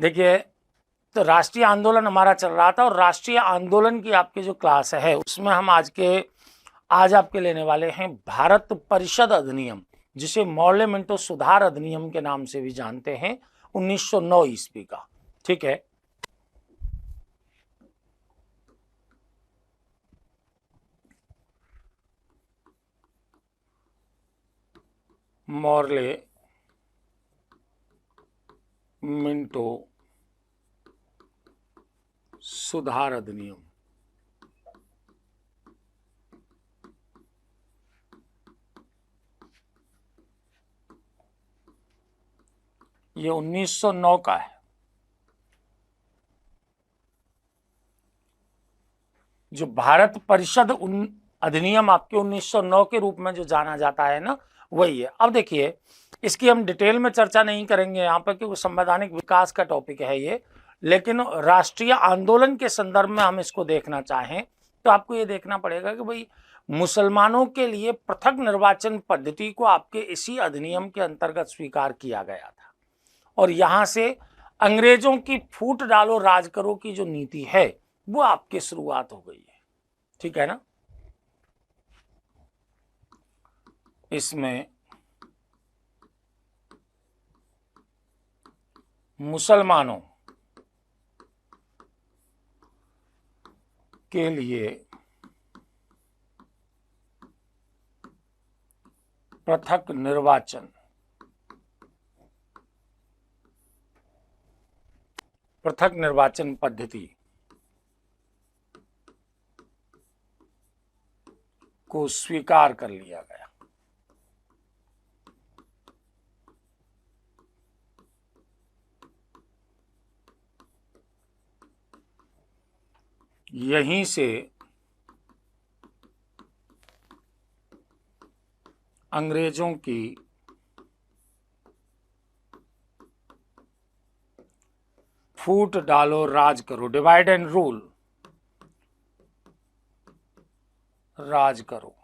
देखिए, तो राष्ट्रीय आंदोलन हमारा चल रहा था और राष्ट्रीय आंदोलन की आपकी जो क्लास है उसमें हम आज आपके लेने वाले हैं भारत परिषद अधिनियम, जिसे मॉर्ले मिंटो सुधार अधिनियम के नाम से भी जानते हैं, 1909 ईस्वी का। ठीक है, मॉर्ले मिंटो सुधार अधिनियम। ये 1909 का है। जो भारत परिषद अधिनियम आपके 1909 के रूप में जो जाना जाता है ना, वही है। अब देखिए, इसकी हम डिटेल में चर्चा नहीं करेंगे यहाँ पर क्योंकि संवैधानिक विकास का टॉपिक है ये, लेकिन राष्ट्रीय आंदोलन के संदर्भ में हम इसको देखना चाहें तो आपको ये देखना पड़ेगा कि भाई मुसलमानों के लिए पृथक निर्वाचन पद्धति को आपके इसी अधिनियम के अंतर्गत स्वीकार किया गया था और यहाँ से अंग्रेजों की फूट डालो राज करो की जो नीति है वो आपकी शुरुआत हो गई है। ठीक है ना, इसमें मुसलमानों के लिए पृथक निर्वाचन पद्धति को स्वीकार कर लिया गया। यहीं से अंग्रेजों की फूट डालो राज करो, डिवाइड एंड रूल, राज करो,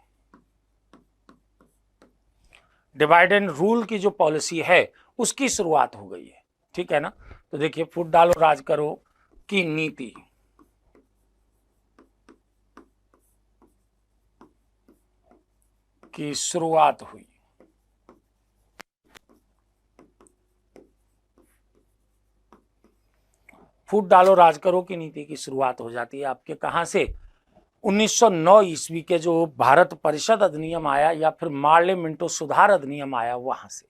डिवाइड एंड रूल की जो पॉलिसी है उसकी शुरुआत हो गई है। ठीक है ना, तो देखिए, फूट डालो राज करो की नीति की शुरुआत हुई। फूट डालो राज करो की नीति की शुरुआत हो जाती है आपके कहां से, 1909 ईस्वी के जो भारत परिषद अधिनियम आया या फिर मॉर्ले मिंटो सुधार अधिनियम आया वहां से।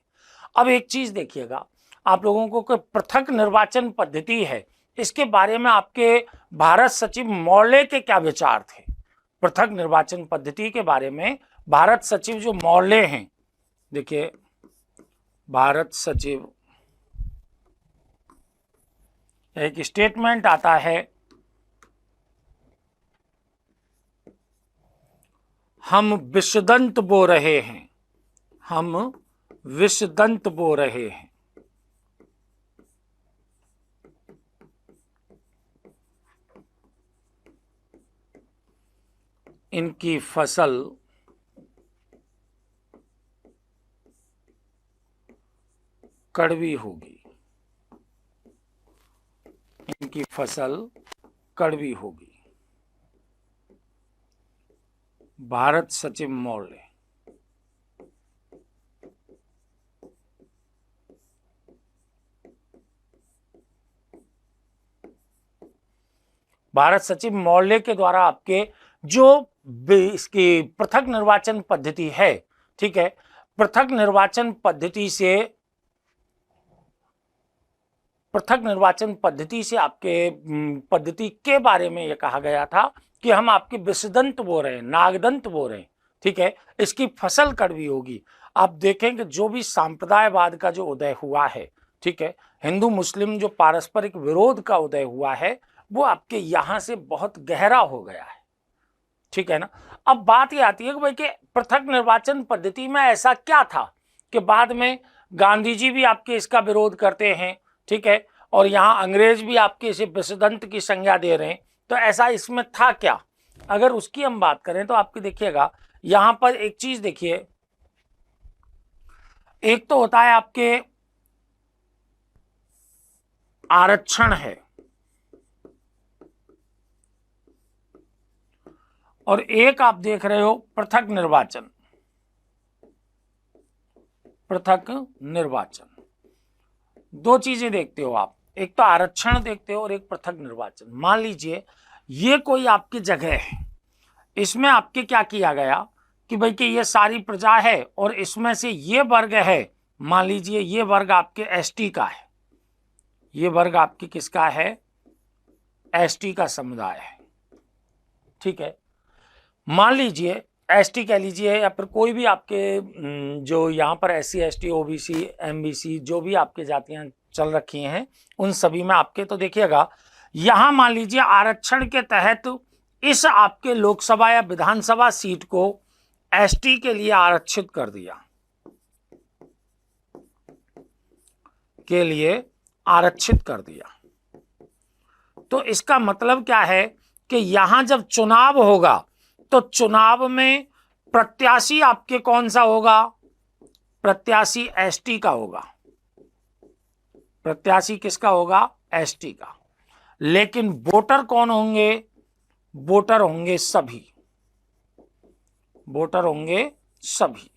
अब एक चीज देखिएगा, आप लोगों को कोई पृथक निर्वाचन पद्धति है, इसके बारे में आपके भारत सचिव मॉर्ले के क्या विचार थे। पृथक निर्वाचन पद्धति के बारे में भारत सचिव जो मॉर्ले हैं, देखिए भारत सचिव एक स्टेटमेंट आता है, हम विषदंत बो रहे हैं, हम विषदंत बो रहे हैं, इनकी फसल कड़वी होगी, इनकी फसल कड़वी होगी। भारत सचिव मॉर्ले। भारत सचिव मॉर्ले के द्वारा आपके जो इसकी पृथक निर्वाचन पद्धति है, ठीक है, पृथक निर्वाचन पद्धति से आपके पद्धति के बारे में यह कहा गया था कि हम आपके विषदंत बो रहे हैं, नागदंत बो रहे हैं। ठीक है, इसकी फसल कड़वी होगी। आप देखेंगे जो भी सांप्रदायवाद का जो उदय हुआ है, ठीक है, हिंदू मुस्लिम जो पारस्परिक विरोध का उदय हुआ है वो आपके यहां से बहुत गहरा हो गया है। ठीक है ना, अब बात ये आती है कि भाई कि पृथक निर्वाचन पद्धति में ऐसा क्या था कि बाद में गांधी जी भी आपके इसका विरोध करते हैं। ठीक है, और यहां अंग्रेज भी आपके इसे विषदंत की संज्ञा दे रहे हैं, तो ऐसा इसमें था क्या। अगर उसकी हम बात करें तो आपकी देखिएगा यहां पर एक चीज देखिए, एक तो होता है आपके आरक्षण है और एक आप देख रहे हो पृथक निर्वाचन। पृथक निर्वाचन, दो चीजें देखते हो आप, एक तो आरक्षण देखते हो और एक पृथक निर्वाचन। मान लीजिए ये कोई आपकी जगह है, इसमें आपके क्या किया गया कि भाई कि ये सारी प्रजा है और इसमें से ये वर्ग है, मान लीजिए ये वर्ग आपके एसटी का है, ये वर्ग आपकी किसका है, एसटी का समुदाय है, ठीक है। मान लीजिए एसटी कह लीजिए या फिर कोई भी आपके जो यहाँ पर एससी एसटी ओबीसी एमबीसी जो भी आपके जातियां चल रखी हैं उन सभी में आपके, तो देखिएगा यहां मान लीजिए आरक्षण के तहत इस आपके लोकसभा या विधानसभा सीट को एसटी के लिए आरक्षित कर दिया, के लिए आरक्षित कर दिया। तो इसका मतलब क्या है कि यहां जब चुनाव होगा तो चुनाव में प्रत्याशी आपके कौन सा होगा, प्रत्याशी एसटी का होगा, प्रत्याशी किसका होगा, एसटी का। लेकिन वोटर कौन होंगे, वोटर होंगे सभी, वोटर होंगे सभी,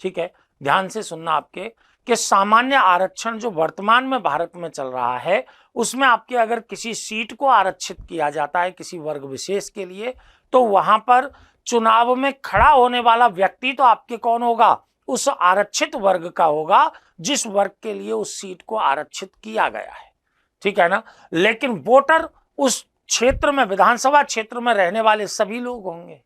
ठीक है। ध्यान से सुनना आपके कि सामान्य आरक्षण जो वर्तमान में भारत में चल रहा है उसमें आपके अगर किसी सीट को आरक्षित किया जाता है किसी वर्ग विशेष के लिए तो वहां पर चुनाव में खड़ा होने वाला व्यक्ति तो आपके कौन होगा, उस आरक्षित वर्ग का होगा जिस वर्ग के लिए उस सीट को आरक्षित किया गया है, ठीक है ना। लेकिन वोटर उस क्षेत्र में विधानसभा क्षेत्र में रहने वाले सभी लोग होंगे।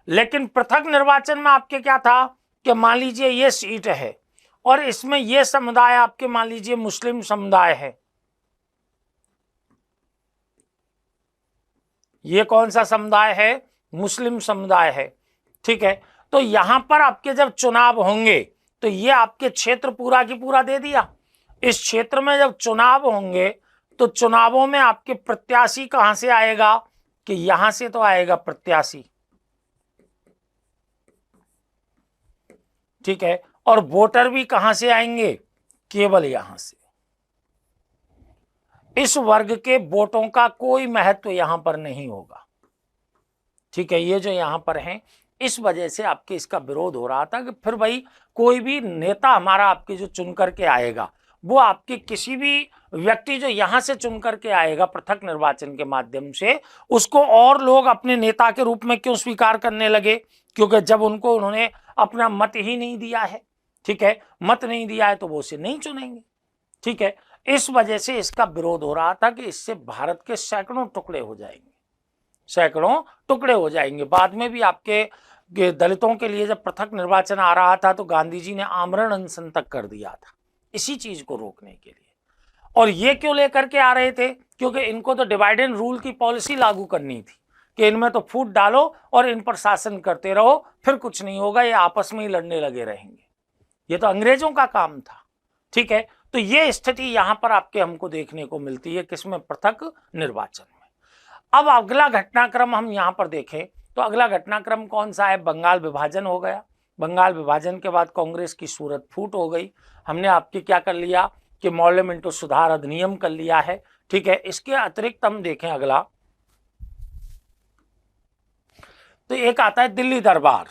लेकिन पृथक निर्वाचन में आपके क्या था कि मान लीजिए ये सीट है और इसमें ये समुदाय आपके मान लीजिए मुस्लिम समुदाय है, ये कौन सा समुदाय है, मुस्लिम समुदाय है, ठीक है। तो यहां पर आपके जब चुनाव होंगे तो ये आपके क्षेत्र पूरा की पूरा दे दिया। इस क्षेत्र में जब चुनाव होंगे तो चुनावों में आपके प्रत्याशी कहां से आएगा कि यहां से तो आएगा प्रत्याशी, ठीक है। और वोटर भी कहां से आएंगे, केवल यहां से। इस वर्ग के वोटों का कोई महत्व यहां पर नहीं होगा, ठीक है। ये जो यहां पर हैं इस वजह से आपके इसका विरोध हो रहा था कि फिर भाई कोई भी नेता हमारा आपके जो चुन करके आएगा वो आपके किसी भी व्यक्ति जो यहां से चुन करके आएगा पृथक निर्वाचन के माध्यम से उसको और लोग अपने नेता के रूप में क्यों स्वीकार करने लगे, क्योंकि जब उनको उन्होंने अपना मत ही नहीं दिया है, ठीक है, मत नहीं दिया है तो वो उसे नहीं चुनेंगे, ठीक है। इस वजह से इसका विरोध हो रहा था कि इससे भारत के सैकड़ों टुकड़े हो जाएंगे, सैकड़ों टुकड़े हो जाएंगे। बाद में भी आपके दलितों के लिए जब पृथक निर्वाचन आ रहा था तो गांधी जी ने आमरण अनशन तक कर दिया था इसी चीज को रोकने के लिए। और ये क्यों लेकर के आ रहे थे, क्योंकि इनको तो डिवाइड एंड रूल की पॉलिसी लागू करनी थी कि इनमें तो फूट डालो और इन पर शासन करते रहो, फिर कुछ नहीं होगा, ये आपस में ही लड़ने लगे रहेंगे। ये तो अंग्रेजों का काम था, ठीक है। तो ये स्थिति यहां पर आपके हमको देखने को मिलती है किसमें, पृथक निर्वाचन में। अब अगला घटनाक्रम हम यहां पर देखें तो अगला घटनाक्रम कौन सा है, बंगाल विभाजन हो गया। बंगाल विभाजन के बाद कांग्रेस की सूरत फूट हो गई। हमने आपके क्या कर लिया कि मौलिक मिंटो सुधार अधिनियम कर लिया है, ठीक है। इसके अतिरिक्त हम देखें अगला तो एक आता है दिल्ली दरबार।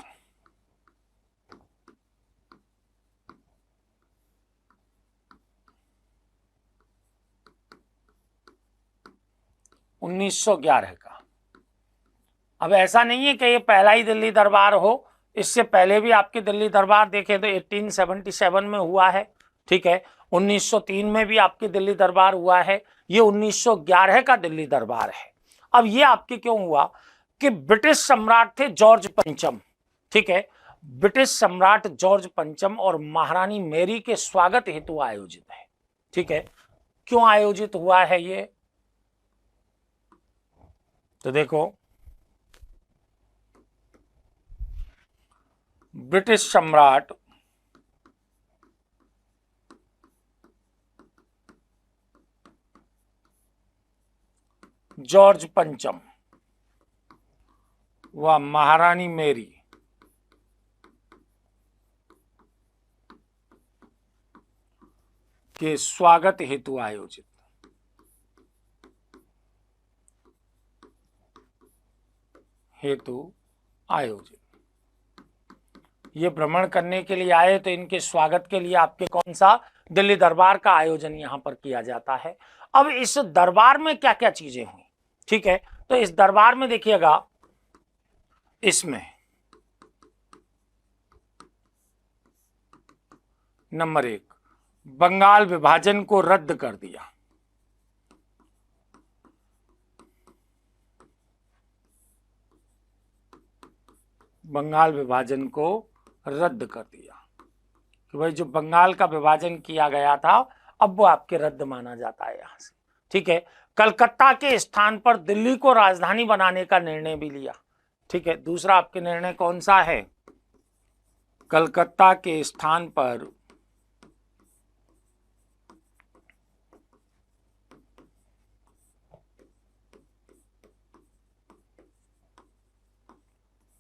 उन्नीस 1911 का। अब ऐसा नहीं है कि ये पहला ही दिल्ली दरबार हो, इससे पहले भी आपके दिल्ली दरबार देखे तो 1877 में हुआ है, ठीक है। 1903 में भी आपके दिल्ली दरबार हुआ है, ये 1911 का दिल्ली दरबार है। अब ये आपके क्यों हुआ कि ब्रिटिश सम्राट थे जॉर्ज पंचम, ठीक है। ब्रिटिश सम्राट जॉर्ज पंचम और महारानी मैरी के स्वागत हेतु आयोजित है, ठीक है। क्यों आयोजित हुआ है ये, तो देखो ब्रिटिश सम्राट जॉर्ज पंचम व महारानी मैरी के स्वागत हेतु आयोजित, हेतु आयोजित। ये भ्रमण करने के लिए आए तो इनके स्वागत के लिए आपके कौन सा दिल्ली दरबार का आयोजन यहां पर किया जाता है। अब इस दरबार में क्या क्या चीजें हुई, ठीक है, तो इस दरबार में देखिएगा, इसमें नंबर 1, बंगाल विभाजन को रद्द कर दिया। बंगाल विभाजन को रद्द कर दिया कि भाई जो बंगाल का विभाजन किया गया था अब वो आपके रद्द माना जाता है यहां से, ठीक है। कलकत्ता के स्थान पर दिल्ली को राजधानी बनाने का निर्णय भी लिया, ठीक है। दूसरा आपके निर्णय कौन सा है, कलकत्ता के स्थान पर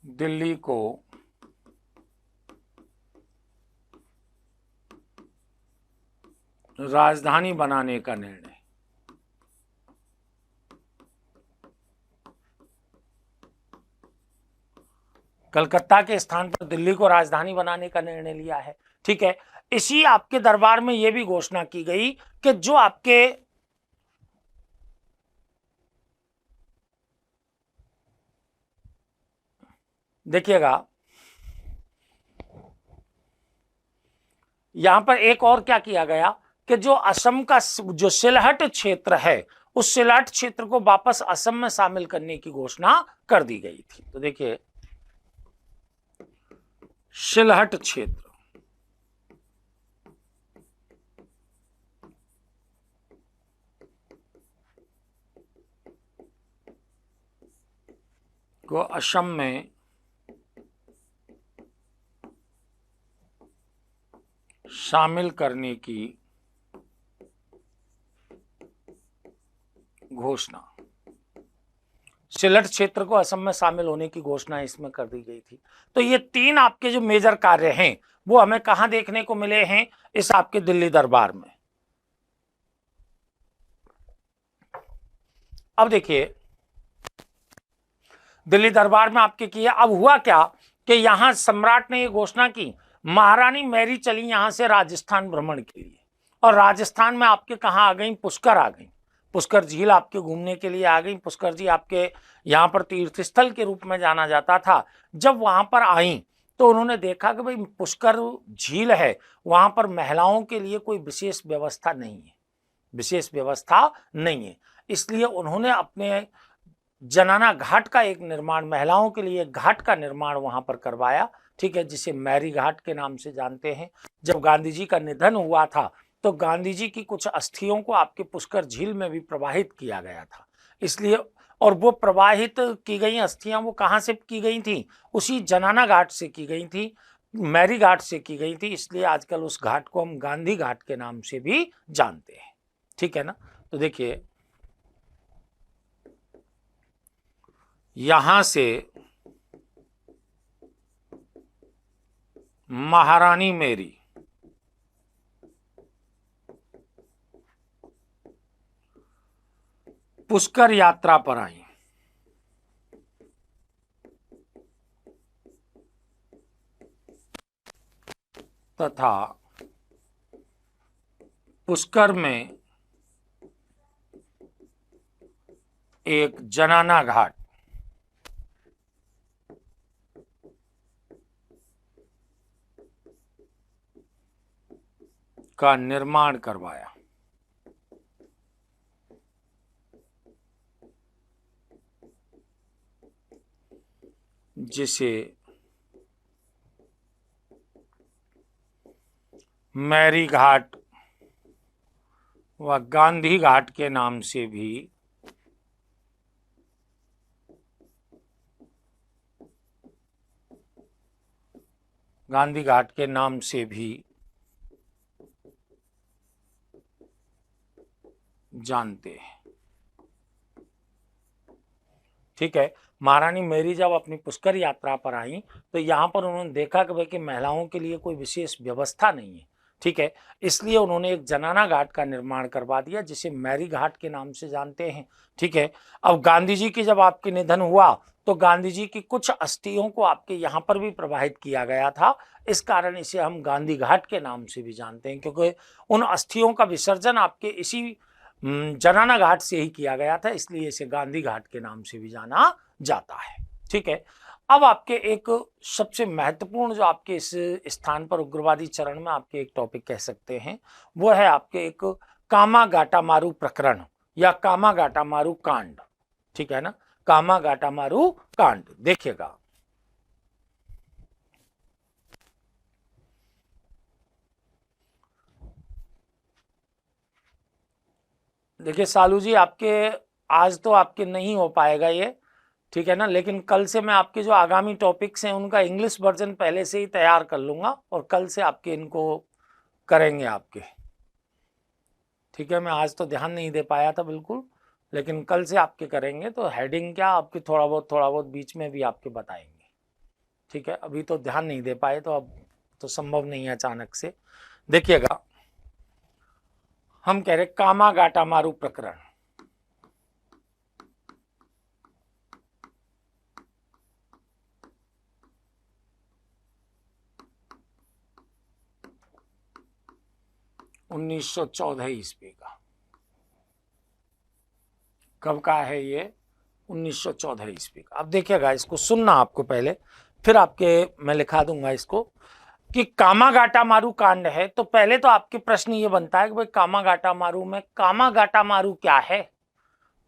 दिल्ली को राजधानी बनाने का निर्णय। कलकत्ता के स्थान पर दिल्ली को राजधानी बनाने का निर्णय लिया है, ठीक है। इसी आपके दरबार में यह भी घोषणा की गई कि जो आपके देखिएगा यहां पर एक और क्या किया गया कि जो असम का जो सिलहट क्षेत्र है उस सिलहट क्षेत्र को वापस असम में शामिल करने की घोषणा कर दी गई थी। तो देखिए सिलहट क्षेत्र को असम में शामिल करने की घोषणा, सिलहट क्षेत्र को असम में शामिल होने की घोषणा इसमें कर दी गई थी। तो ये 3 आपके जो मेजर कार्य हैं वो हमें कहां देखने को मिले हैं, इस आपके दिल्ली दरबार में। अब देखिए दिल्ली दरबार में आपके किया, अब हुआ क्या कि यहां सम्राट ने ये घोषणा की, महारानी मैरी चली यहां से राजस्थान भ्रमण के लिए, और राजस्थान में आपके कहां आ गई, पुष्कर आ गई, पुष्कर झील आपके घूमने के लिए आ गई। पुष्कर जी आपके यहाँ पर तीर्थ स्थल के रूप में जाना जाता था। जब वहां पर आई तो उन्होंने देखा कि भाई पुष्कर झील है, वहां पर महिलाओं के लिए कोई विशेष व्यवस्था नहीं है, विशेष व्यवस्था नहीं है, इसलिए उन्होंने अपने जनाना घाट का एक निर्माण, महिलाओं के लिए घाट का निर्माण वहां पर करवाया, ठीक है, जिसे मैरी घाट के नाम से जानते हैं। जब गांधी जी का निधन हुआ था तो गांधी जी की कुछ अस्थियों को आपके पुष्कर झील में भी प्रवाहित किया गया था, इसलिए, और वो प्रवाहित की गई अस्थियां वो कहाँ से की गई थी, उसी जनाना घाट से की गई थी, मैरी घाट से की गई थी, इसलिए आजकल उस घाट को हम गांधी घाट के नाम से भी जानते हैं, ठीक है ना। तो देखिए यहां से महारानी मैरी पुष्कर यात्रा पर आई, तथा पुष्कर में एक जनाना घाट का निर्माण करवाया, जिसे मैरी घाट व गांधी घाट के नाम से भी गांधी घाट के नाम से भी जानते हैं, ठीक है। महारानी मैरी जब अपनी पुष्कर यात्रा पर आई तो यहाँ पर उन्होंने देखा कि भाई कि महिलाओं के लिए कोई विशेष व्यवस्था नहीं है, ठीक है, इसलिए उन्होंने एक जनाना घाट का निर्माण करवा दिया जिसे मैरी घाट के नाम से जानते हैं। ठीक है, अब गांधी जी की जब आपके निधन हुआ तो गांधी जी की कुछ अस्थियों को आपके यहाँ पर भी प्रवाहित किया गया था, इस कारण इसे हम गांधी घाट के नाम से भी जानते हैं, क्योंकि उन अस्थियों का विसर्जन आपके इसी जनाना घाट से ही किया गया था, इसलिए इसे गांधी घाट के नाम से भी जाना जाता है। ठीक है, अब आपके एक सबसे महत्वपूर्ण जो आपके इस स्थान पर उग्रवादी चरण में आपके एक टॉपिक कह सकते हैं, वो है आपके एक कामागाटामारू प्रकरण या कामागाटामारू कांड। ठीक है ना, कामागाटामारू कांड देखिएगा। देखिए सालू जी, आपके आज तो आपके नहीं हो पाएगा ये, ठीक है ना, लेकिन कल से मैं आपके जो आगामी टॉपिक्स हैं उनका इंग्लिश वर्जन पहले से ही तैयार कर लूंगा और कल से आपके इनको करेंगे आपके। ठीक है, मैं आज तो ध्यान नहीं दे पाया था बिल्कुल, लेकिन कल से आपके करेंगे, तो हेडिंग क्या आपके थोड़ा बहुत बीच में भी आपके बताएंगे। ठीक है, अभी तो ध्यान नहीं दे पाए तो अब तो संभव नहीं है अचानक से। देखिएगा, हम कह रहे कामागाटामारू प्रकरण। उन्नीस 1914 ईस्वी का, कब का है ये? 1914 ईस्वी का। अब देखिएगा, इसको सुनना आपको पहले, फिर आपके मैं लिखा दूंगा इसको कि कामागाटामारू कांड है। तो पहले तो आपके प्रश्न ये बनता है कि भाई कामागाटामारू में कामागाटामारू क्या है?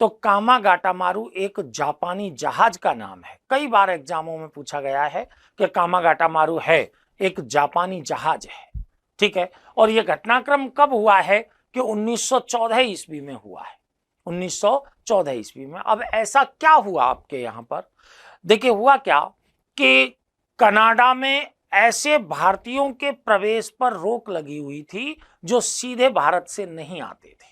तो कामागाटामारू एक जापानी जहाज का नाम है। कई बार एग्जामों में पूछा गया है कि कामागाटामारू है एक जापानी जहाज है। ठीक है, और यह घटनाक्रम कब हुआ है कि 1914 ईस्वी में हुआ है, 1914 ईस्वी में। अब ऐसा क्या हुआ आपके यहां पर? देखिए, हुआ क्या कि कनाडा में ऐसे भारतीयों के प्रवेश पर रोक लगी हुई थी जो सीधे भारत से नहीं आते थे।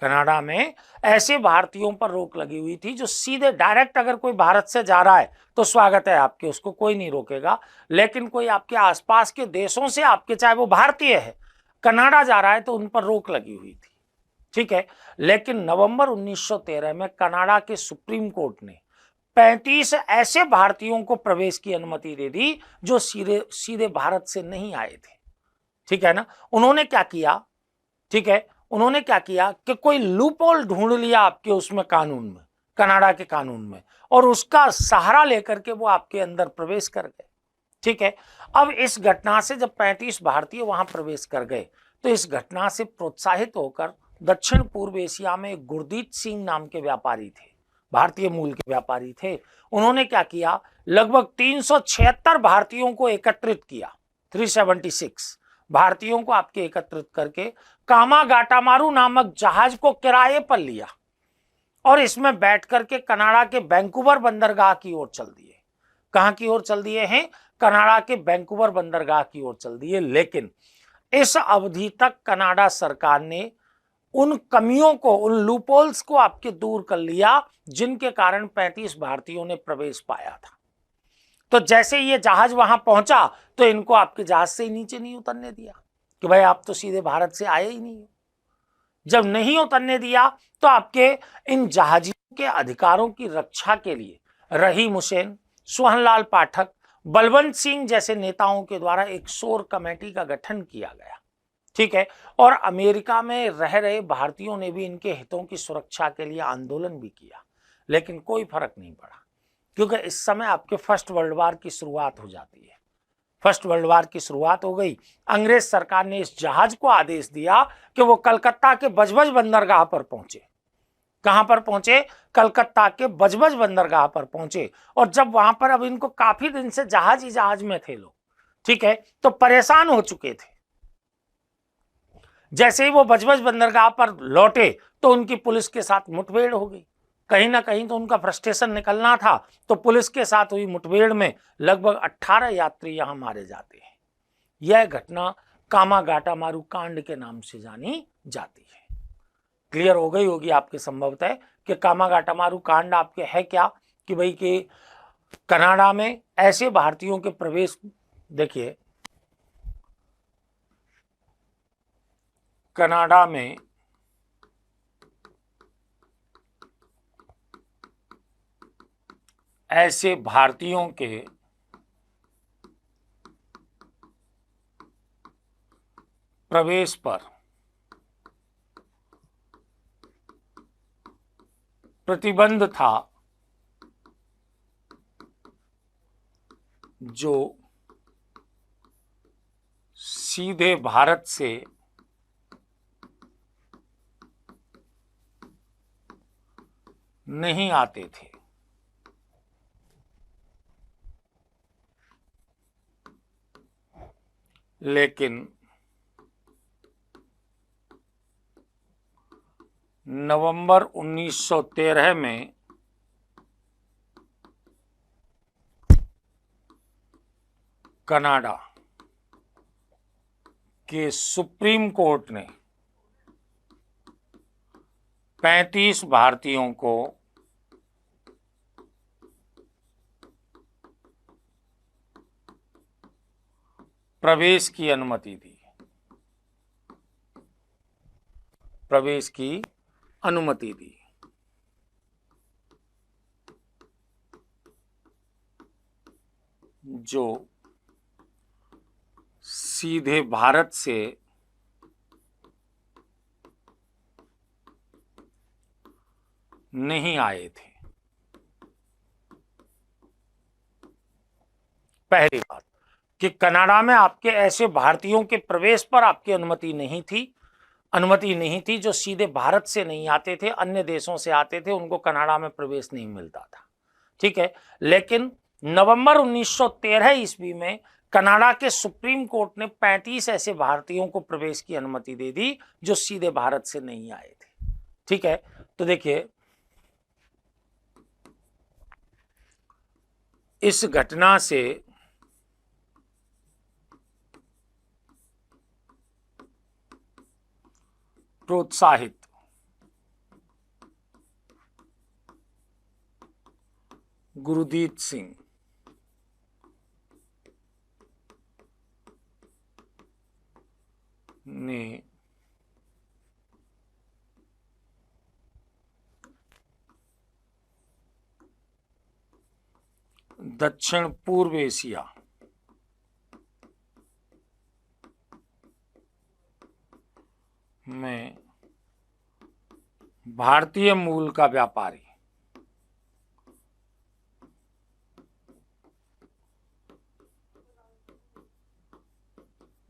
कनाडा में ऐसे भारतीयों पर रोक लगी हुई थी जो सीधे डायरेक्ट, अगर कोई भारत से जा रहा है तो स्वागत है आपके, उसको कोई नहीं रोकेगा, लेकिन कोई आपके आसपास के देशों से आपके, चाहे वो भारतीय है, कनाडा जा रहा है तो उन पर रोक लगी हुई थी। ठीक है, लेकिन नवंबर 1913 में कनाडा के सुप्रीम कोर्ट ने 35 ऐसे भारतीयों को प्रवेश की अनुमति दे दी जो सीधे सीधे भारत से नहीं आए थे। ठीक है ना, उन्होंने क्या किया? ठीक है, उन्होंने क्या किया कि कोई लूपहोल ढूंढ लिया आपके उसमें कानून में, कनाडा के कानून में, और उसका सहारा लेकर के वो आपके अंदर प्रवेश कर गए। ठीक है, अब इस घटना से जब 35 भारतीय वहां प्रवेश कर गए तो इस घटना से प्रोत्साहित होकर दक्षिण पूर्व एशिया में गुरदीत सिंह नाम के व्यापारी थे, भारतीय मूल के व्यापारी थे। उन्होंने क्या किया, लगभग 376 भारतीयों को एकत्रित किया, 376 भारतीयों को आपके एकत्रित करके कामागाटामारू नामक जहाज को किराए पर लिया और इसमें बैठ करके कनाडा के वैंकूवर बंदरगाह की ओर चल दिए। कहां की ओर चल दिए हैं? कनाडा के वैंकूवर बंदरगाह की ओर चल दिए। लेकिन इस अवधि तक कनाडा सरकार ने उन कमियों को, उन लूपहोल्स को आपके दूर कर लिया जिनके कारण 35 भारतीयों ने प्रवेश पाया था। तो जैसे ये जहाज वहां पहुंचा तो इनको आपके जहाज से ही नीचे नहीं उतरने दिया कि भाई आप तो सीधे भारत से आए ही नहीं हो। जब नहीं उतरने दिया तो आपके इन जहाजियों के अधिकारों की रक्षा के लिए रहीम हुसैन, सोहनलाल पाठक, बलवंत सिंह जैसे नेताओं के द्वारा एक शोर कमेटी का गठन किया गया। ठीक है, और अमेरिका में रह रहे भारतीयों ने भी इनके हितों की सुरक्षा के लिए आंदोलन भी किया, लेकिन कोई फर्क नहीं पड़ा, क्योंकि इस समय आपके फर्स्ट वर्ल्ड वार की शुरुआत हो जाती है। फर्स्ट वर्ल्ड वार की शुरुआत हो गई। अंग्रेज सरकार ने इस जहाज को आदेश दिया कि वो कलकत्ता के बजबज बंदरगाह पर पहुंचे। कहां पर पहुंचे? कलकत्ता के बजबज बंदरगाह पर पहुंचे। और जब वहां पर, अब इनको काफी दिन से जहाज ही जहाज में थे लोग, ठीक है, तो परेशान हो चुके थे। जैसे ही वो बजबज बंदरगाह पर लौटे तो उनकी पुलिस के साथ मुठभेड़ हो गई। कहीं ना कहीं तो उनका फ्रस्ट्रेशन निकलना था, तो पुलिस के साथ हुई मुठभेड़ में लगभग 18 यात्री यहां मारे जाते हैं। यह घटना कामागाटामारू कांड के नाम से जानी जाती है। क्लियर हो गई होगी आपके संभवतः कि कामागाटामारू कांड आपके है क्या, कि भाई कि कनाडा में ऐसे भारतीयों के प्रवेश, देखिए कनाडा में ऐसे भारतीयों के प्रवेश पर प्रतिबंध था जो सीधे भारत से नहीं आते थे। लेकिन नवंबर 1913 में कनाडा के सुप्रीम कोर्ट ने 35 भारतीयों को प्रवेश की अनुमति दी। प्रवेश की अनुमति दी। जो सीधे भारत से नहीं आए थे। पहली बात कि कनाडा में आपके ऐसे भारतीयों के प्रवेश पर आपकी अनुमति नहीं थी जो सीधे भारत से नहीं आते थे, अन्य देशों से आते थे, उनको कनाडा में प्रवेश नहीं मिलता था। ठीक है, लेकिन नवंबर 1913 ईस्वी में कनाडा के सुप्रीम कोर्ट ने 35 ऐसे भारतीयों को प्रवेश की अनुमति दे दी जो सीधे भारत से नहीं आए थे। ठीक है, तो देखिए इस घटना से प्रोत्साहित गुरदीप सिंह ने दक्षिण पूर्व एशिया में भारतीय मूल का व्यापारी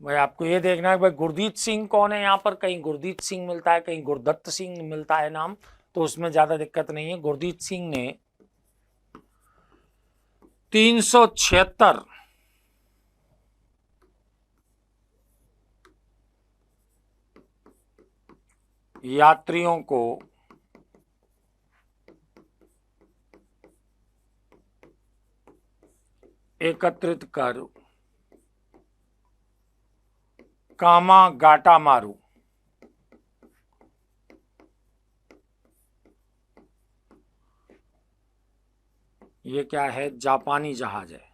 भाई आपको ये देखना है भाई गुरदीप सिंह कौन है। यहां पर कहीं गुरदीप सिंह मिलता है, कहीं गुरदत्त सिंह मिलता है नाम, तो उसमें ज्यादा दिक्कत नहीं है। गुरदीप सिंह ने 376 यात्रियों को एकत्रित कर कामागाटामारू ये क्या है, जापानी जहाज है,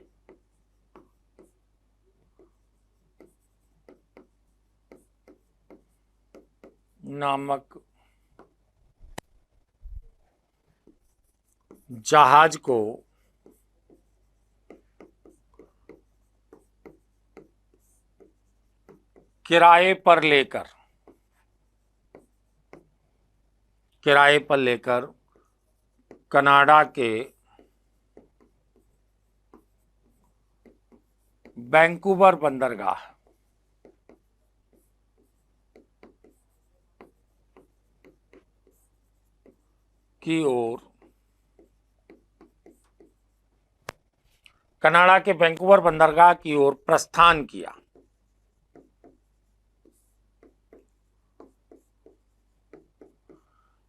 नामक जहाज को किराए पर लेकर कनाडा के वैंकूवर बंदरगाह की ओर कनाडा के वैंकूवर बंदरगाह की ओर प्रस्थान किया।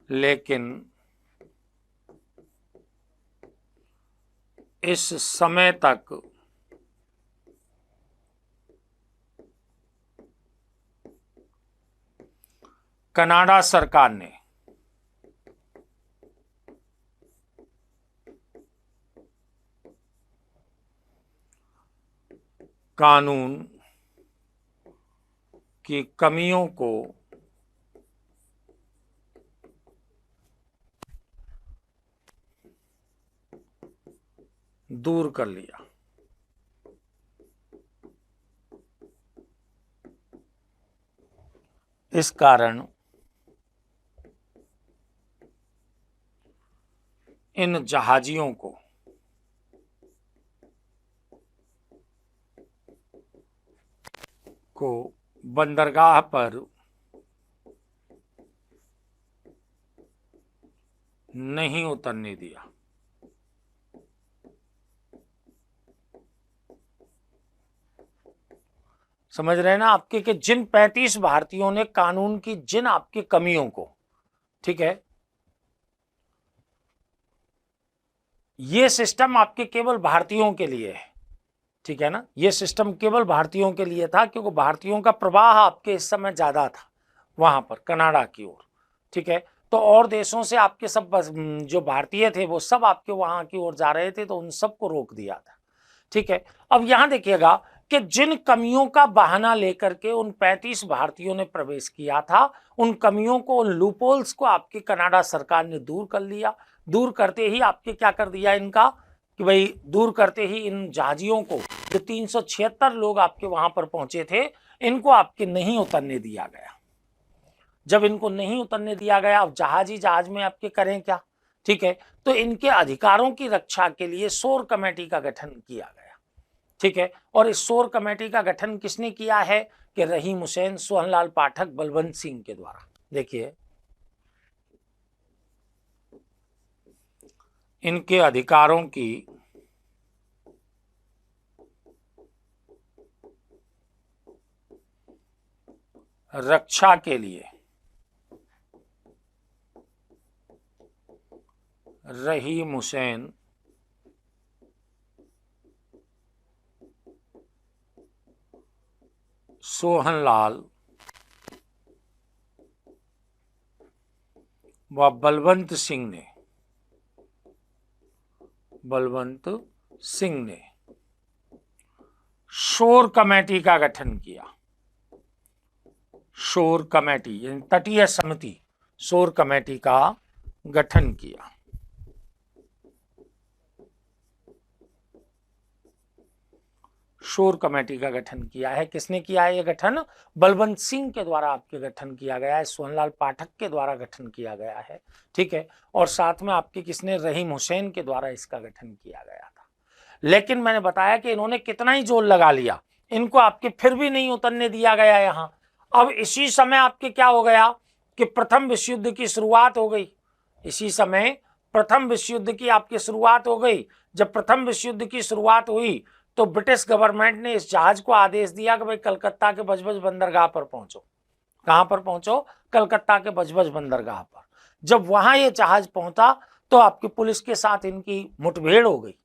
लेकिन इस समय तक कनाडा सरकार ने कानून की कमियों को दूर कर लिया। इस कारण इन जहाजियों को बंदरगाह पर नहीं उतरने दिया। समझ रहे हैं ना आपके, कि जिन 35 भारतीयों ने कानून की जिन आपकी कमियों को, ठीक है, ये सिस्टम आपके केवल भारतीयों के लिए है, ठीक है ना, ये सिस्टम केवल भारतीयों के लिए था, क्योंकि भारतीयों का प्रवाह आपके इस समय ज्यादा था वहां पर कनाडा की ओर, ठीक है। तो और देशों से आपके सब जो भारतीय थे वो सब आपके वहां की ओर जा रहे थे, तो उन सबको रोक दिया था, ठीक है। अब यहां देखिएगा कि जिन कमियों का बहाना लेकर के उन 35 भारतीयों ने प्रवेश किया था, उन कमियों को, उन लूपहोल्स को आपकी कनाडा सरकार ने दूर कर लिया। दूर करते ही आपके क्या कर दिया इनका, कि भाई दूर करते ही इन जहाजियों को, जो 376 लोग आपके वहां पर पहुंचे थे, इनको आपके नहीं उतरने दिया गया। जब इनको नहीं उतरने दिया गया, अब जहाज में आपके करें क्या, ठीक है। तो इनके अधिकारों की रक्षा के लिए शोर कमेटी का गठन किया गया, ठीक है। और इस शोर कमेटी का गठन किसने किया है, कि रहीम हुसैन, सोहनलाल पाठक, बलवंत सिंह के द्वारा। देखिए, इनके अधिकारों की रक्षा के लिए रहीम हुसैन, सोहनलाल व बलवंत सिंह ने शोर कमेटी का गठन किया। शोर कमेटी यानी तटीय समिति, शोर कमेटी का गठन किया। शोर कमेटी का गठन किया है। किसने किया है ये गठन? बलवंत सिंह के द्वारा आपके गठन किया गया है, सोहनलाल पाठक के द्वारा गठन किया गया है, ठीक है। और साथ में आपके किसने, रहीम हुसैन के द्वारा इसका गठन किया गया था। लेकिन मैंने बताया कि इन्होंने कितना ही जोर लगा लिया, इनको आपके फिर भी नहीं उतरने दिया गया यहां। अब इसी समय आपके क्या हो गया कि प्रथम विश्व युद्ध की शुरुआत हो गई। इसी समय प्रथम विश्व युद्ध की आपकी शुरुआत हो गई। जब प्रथम विश्व युद्ध की शुरुआत हुई तो ब्रिटिश गवर्नमेंट ने इस जहाज को आदेश दिया कि भाई कलकत्ता के बजबज बंदरगाह पर पहुंचो। कहां पर पहुंचो? कलकत्ता के बजबज बंदरगाह पर। जब वहां ये जहाज पहुंचा तो आपकी पुलिस के साथ इनकी मुठभेड़ हो गई,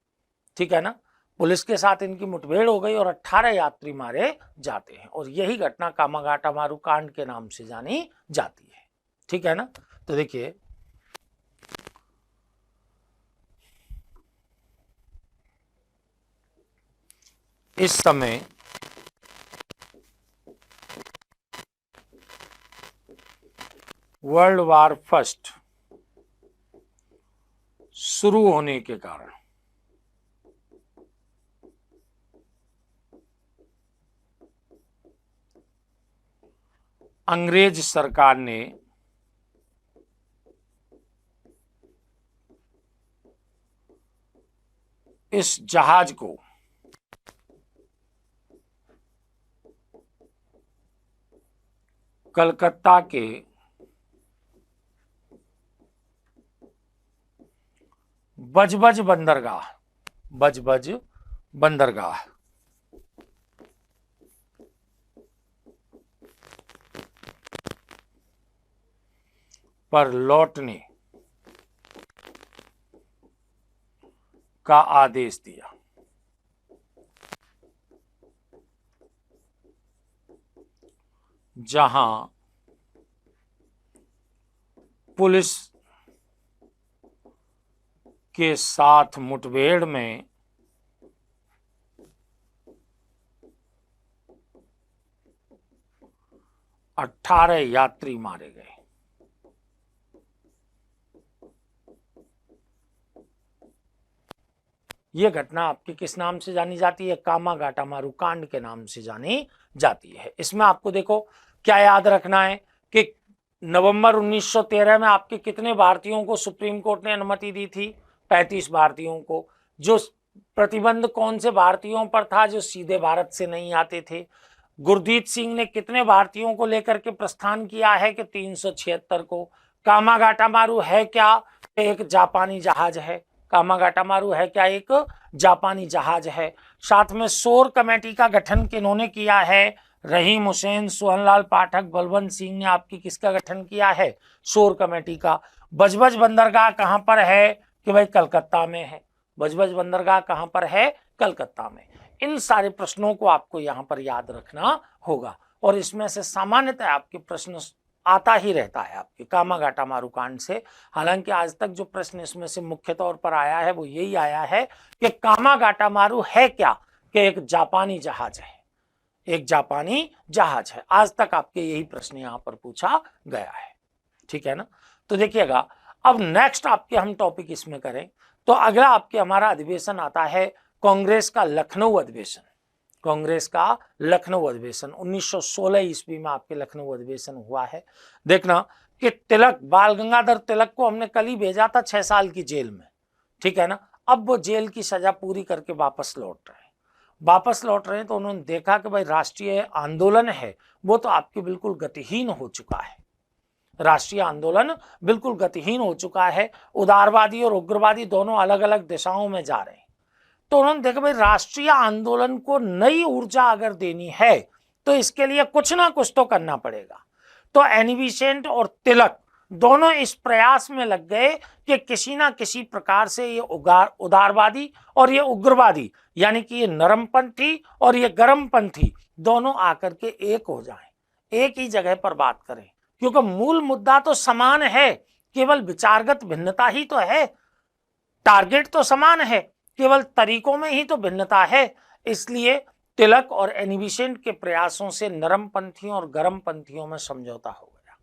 ठीक है ना। पुलिस के साथ इनकी मुठभेड़ हो गई और 18 यात्री मारे जाते हैं, और यही घटना कामागाटा मारू कांड के नाम से जानी जाती है, ठीक है ना। तो देखिए, इस समय वर्ल्ड वार फर्स्ट शुरू होने के कारण अंग्रेज सरकार ने इस जहाज को कलकत्ता के बजबज बंदरगाह पर लौटने का आदेश दिया। जहां पुलिस के साथ मुठभेड़ में 18 यात्री मारे गए। ये घटना आपकी किस नाम से जानी जाती है? कामागाटामारू कांड के नाम से जानी जाती है। इसमें आपको देखो क्या याद रखना है कि नवंबर 1913 में आपके कितने भारतीयों को सुप्रीम कोर्ट ने अनुमति दी थी? 35 भारतीयों को। जो प्रतिबंध कौन से भारतीयों पर था? जो सीधे भारत से नहीं आते थे। गुरजीत सिंह ने कितने भारतीयों को लेकर के प्रस्थान किया है? कि 376 को। कामागाटामारू है क्या? एक जापानी जहाज है। कामागाटामारू है क्या? एक जापानी जहाज है। साथ में शोर कमेटी का गठन किन्होंने किया है? रहीम हुसैन, सोहनलाल पाठक, बलवंत सिंह ने आपकी किसका गठन किया है? शोर कमेटी का। बजबज बंदरगाह कहां पर है? कि भाई कलकत्ता में है। बजबज बंदरगाह कहां पर है? कलकत्ता में। इन सारे प्रश्नों को आपको यहां पर याद रखना होगा और इसमें से सामान्यतः आपके प्रश्न आता ही रहता है आपके कामागाटामारू कांड से। हालांकि आज तक जो प्रश्न इसमें से मुख्य तौर पर आया है वो यही आया है कि कामागाटामारू है क्या? कि एक जापानी जहाज है। एक जापानी जहाज है। आज तक आपके यही प्रश्न यहां पर पूछा गया है। ठीक है ना? तो देखिएगा अब नेक्स्ट आपके हम टॉपिक इसमें करें तो अगला आपके हमारा अधिवेशन आता है कांग्रेस का लखनऊ अधिवेशन। कांग्रेस का लखनऊ अधिवेशन 1916 ईस्वी में आपके लखनऊ अधिवेशन हुआ है। देखना कि तिलक, बाल गंगाधर तिलक को हमने कल ही भेजा था 6 साल की जेल में। ठीक है ना? अब वो जेल की सजा पूरी करके वापस लौट रहे हैं। तो उन्होंने देखा कि भाई राष्ट्रीय आंदोलन है वो तो आपके बिल्कुल गतिहीन हो चुका है। राष्ट्रीय आंदोलन बिल्कुल गतिहीन हो चुका है। उदारवादी और उग्रवादी दोनों अलग अलग दिशाओं में जा रहे हैं। तो उन्होंने देखा भाई राष्ट्रीय आंदोलन को नई ऊर्जा अगर देनी है तो इसके लिए कुछ ना कुछ तो करना पड़ेगा। तो एनी बेसेंट और तिलक दोनों इस प्रयास में लग गए कि किसी ना किसी प्रकार से ये उदारवादी और ये उग्रवादी यानी कि ये नरमपंथी और ये गर्मपंथी दोनों आकर के एक हो जाएं, एक ही जगह पर बात करें, क्योंकि मूल मुद्दा तो समान है, केवल विचारगत भिन्नता ही तो है। टारगेट तो समान है, केवल तरीकों में ही तो भिन्नता है। इसलिए तिलक और एनी बेसेंट के प्रयासों से नरम पंथियों और गर्म पंथियों में समझौता हो गया।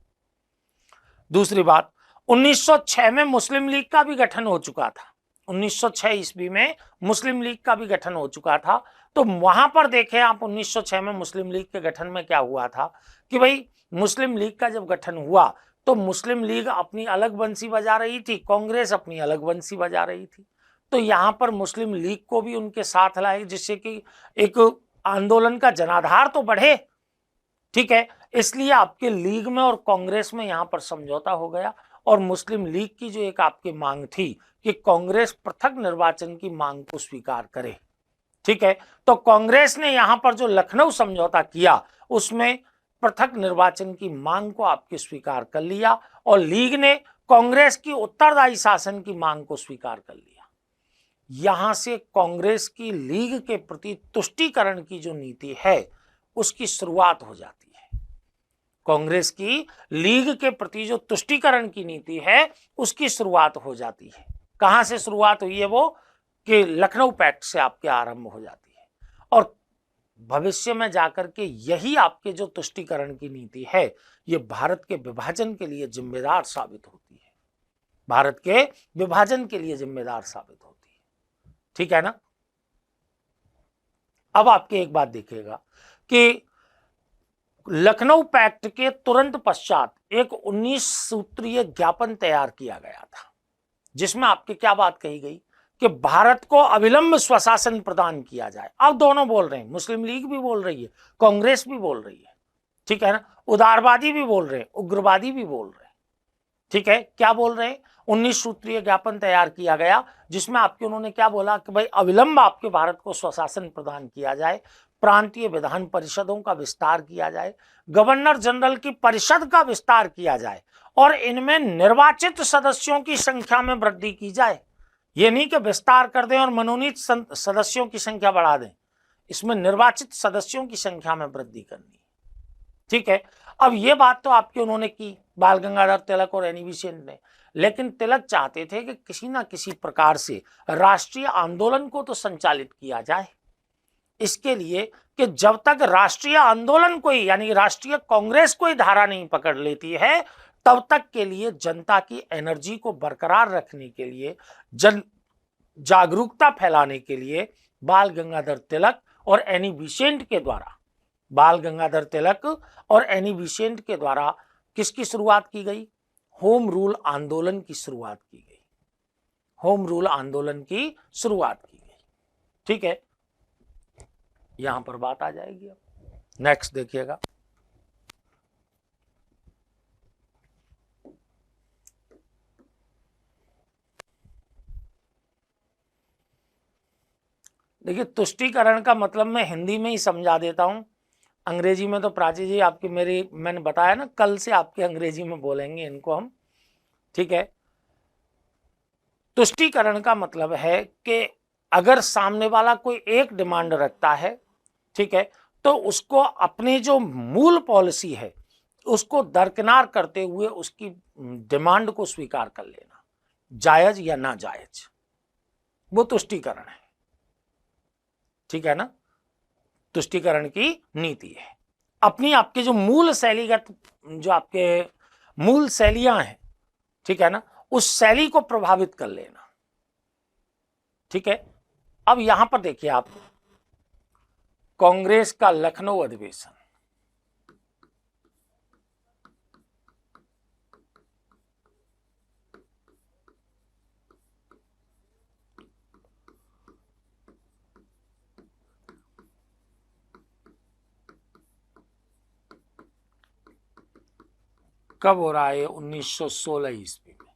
दूसरी बात, 1906 में मुस्लिम लीग का भी गठन हो चुका था। 1906 ईस्वी में मुस्लिम लीग का भी गठन हो चुका था। तो वहां पर देखें आप 1906 में मुस्लिम लीग के गठन में क्या हुआ था कि भाई मुस्लिम लीग का जब गठन हुआ तो मुस्लिम लीग अपनी अलग बंसी बजा रही थी, कांग्रेस अपनी अलग बंसी बजा रही थी। तो यहां पर मुस्लिम लीग को भी उनके साथ लाए जिससे कि एक आंदोलन का जनाधार तो बढ़े। ठीक है, इसलिए आपके लीग में और कांग्रेस में यहां पर समझौता हो गया और मुस्लिम लीग की जो एक आपकी मांग थी कि कांग्रेस पृथक निर्वाचन की मांग को स्वीकार करे। ठीक है, तो कांग्रेस ने यहां पर जो लखनऊ समझौता किया उसमें पृथक निर्वाचन की मांग को आपके स्वीकार कर लिया और लीग ने कांग्रेस की उत्तरदायी शासन की मांग को स्वीकार कर लिया। यहां से कांग्रेस की लीग के प्रति तुष्टीकरण की जो नीति है उसकी शुरुआत हो जाती है। कांग्रेस की लीग के प्रति जो तुष्टीकरण की नीति है उसकी शुरुआत हो जाती है। कहां से शुरुआत हुई है वो? कि लखनऊ पैक्ट से आपके आरंभ हो जाती है और भविष्य में जाकर के यही आपके जो तुष्टीकरण की नीति है ये भारत के विभाजन के लिए जिम्मेदार साबित होती है। भारत के विभाजन के लिए जिम्मेदार साबित होती है। ठीक है ना? अब आपके एक बात देखिएगा कि लखनऊ पैक्ट के तुरंत पश्चात एक 19 सूत्रीय ज्ञापन तैयार किया गया था जिसमें आपके क्या बात कही गई कि भारत को अविलंब स्वशासन प्रदान किया जाए। अब दोनों बोल रहे हैं, मुस्लिम लीग भी बोल रही है, कांग्रेस भी बोल रही है। ठीक है ना? उदारवादी भी बोल रहे हैं, उग्रवादी भी बोल रहे हैं। ठीक है, क्या बोल रहे हैं? 19 सूत्रीय ज्ञापन तैयार किया गया जिसमें आपके उन्होंने क्या बोला कि भाई अविलंब आपके भारत को स्वशासन प्रदान किया जाए, प्रांतीय विधान परिषदों का विस्तार किया जाए, गवर्नर जनरल की परिषद का विस्तार किया जाए और इनमें निर्वाचित सदस्यों की संख्या में वृद्धि की जाए। ये नहीं कि विस्तार कर दें और मनोनीत सदस्यों की संख्या बढ़ा दें, इसमें निर्वाचित सदस्यों की संख्या में वृद्धि करनी है। ठीक है, अब ये बात तो आपके उन्होंने की, बाल गंगाधर तिलक और एनी बेसेंट ने, लेकिन तिलक चाहते थे कि किसी ना किसी प्रकार से राष्ट्रीय आंदोलन को तो संचालित किया जाए। इसके लिए कि जब तक राष्ट्रीय आंदोलन कोई यानी राष्ट्रीय कांग्रेस कोई धारा नहीं पकड़ लेती है तब तक के लिए जनता की एनर्जी को बरकरार रखने के लिए जागरूकता फैलाने के लिए बाल गंगाधर तिलक और एनी बेसेंट के द्वारा, बाल गंगाधर तिलक और एनी बेसेंट के द्वारा किसकी शुरुआत की गई? होम रूल आंदोलन की शुरुआत की गई। होम रूल आंदोलन की शुरुआत की गई। ठीक है, यहां पर बात आ जाएगी। अब नेक्स्ट देखिएगा, देखिए तुष्टीकरण का मतलब मैं हिंदी में ही समझा देता हूं, अंग्रेजी में तो प्राची जी आपकी मैंने बताया ना, कल से आपके अंग्रेजी में बोलेंगे इनको हम। ठीक है, तुष्टीकरण का मतलब है कि अगर सामने वाला कोई एक डिमांड रखता है, ठीक है, तो उसको अपनी जो मूल पॉलिसी है उसको दरकिनार करते हुए उसकी डिमांड को स्वीकार कर लेना, जायज या ना जायज, वो तुष्टीकरण है। ठीक है ना, तुष्टीकरण की नीति है। अपनी आपके जो मूल शैलीगत, जो आपके मूल शैलियां हैं, ठीक है ना, उस शैली को प्रभावित कर लेना। ठीक है, अब यहां पर देखिए आप, कांग्रेस का लखनऊ अधिवेशन, कब हो रहा है? 1916 ईस्वी में।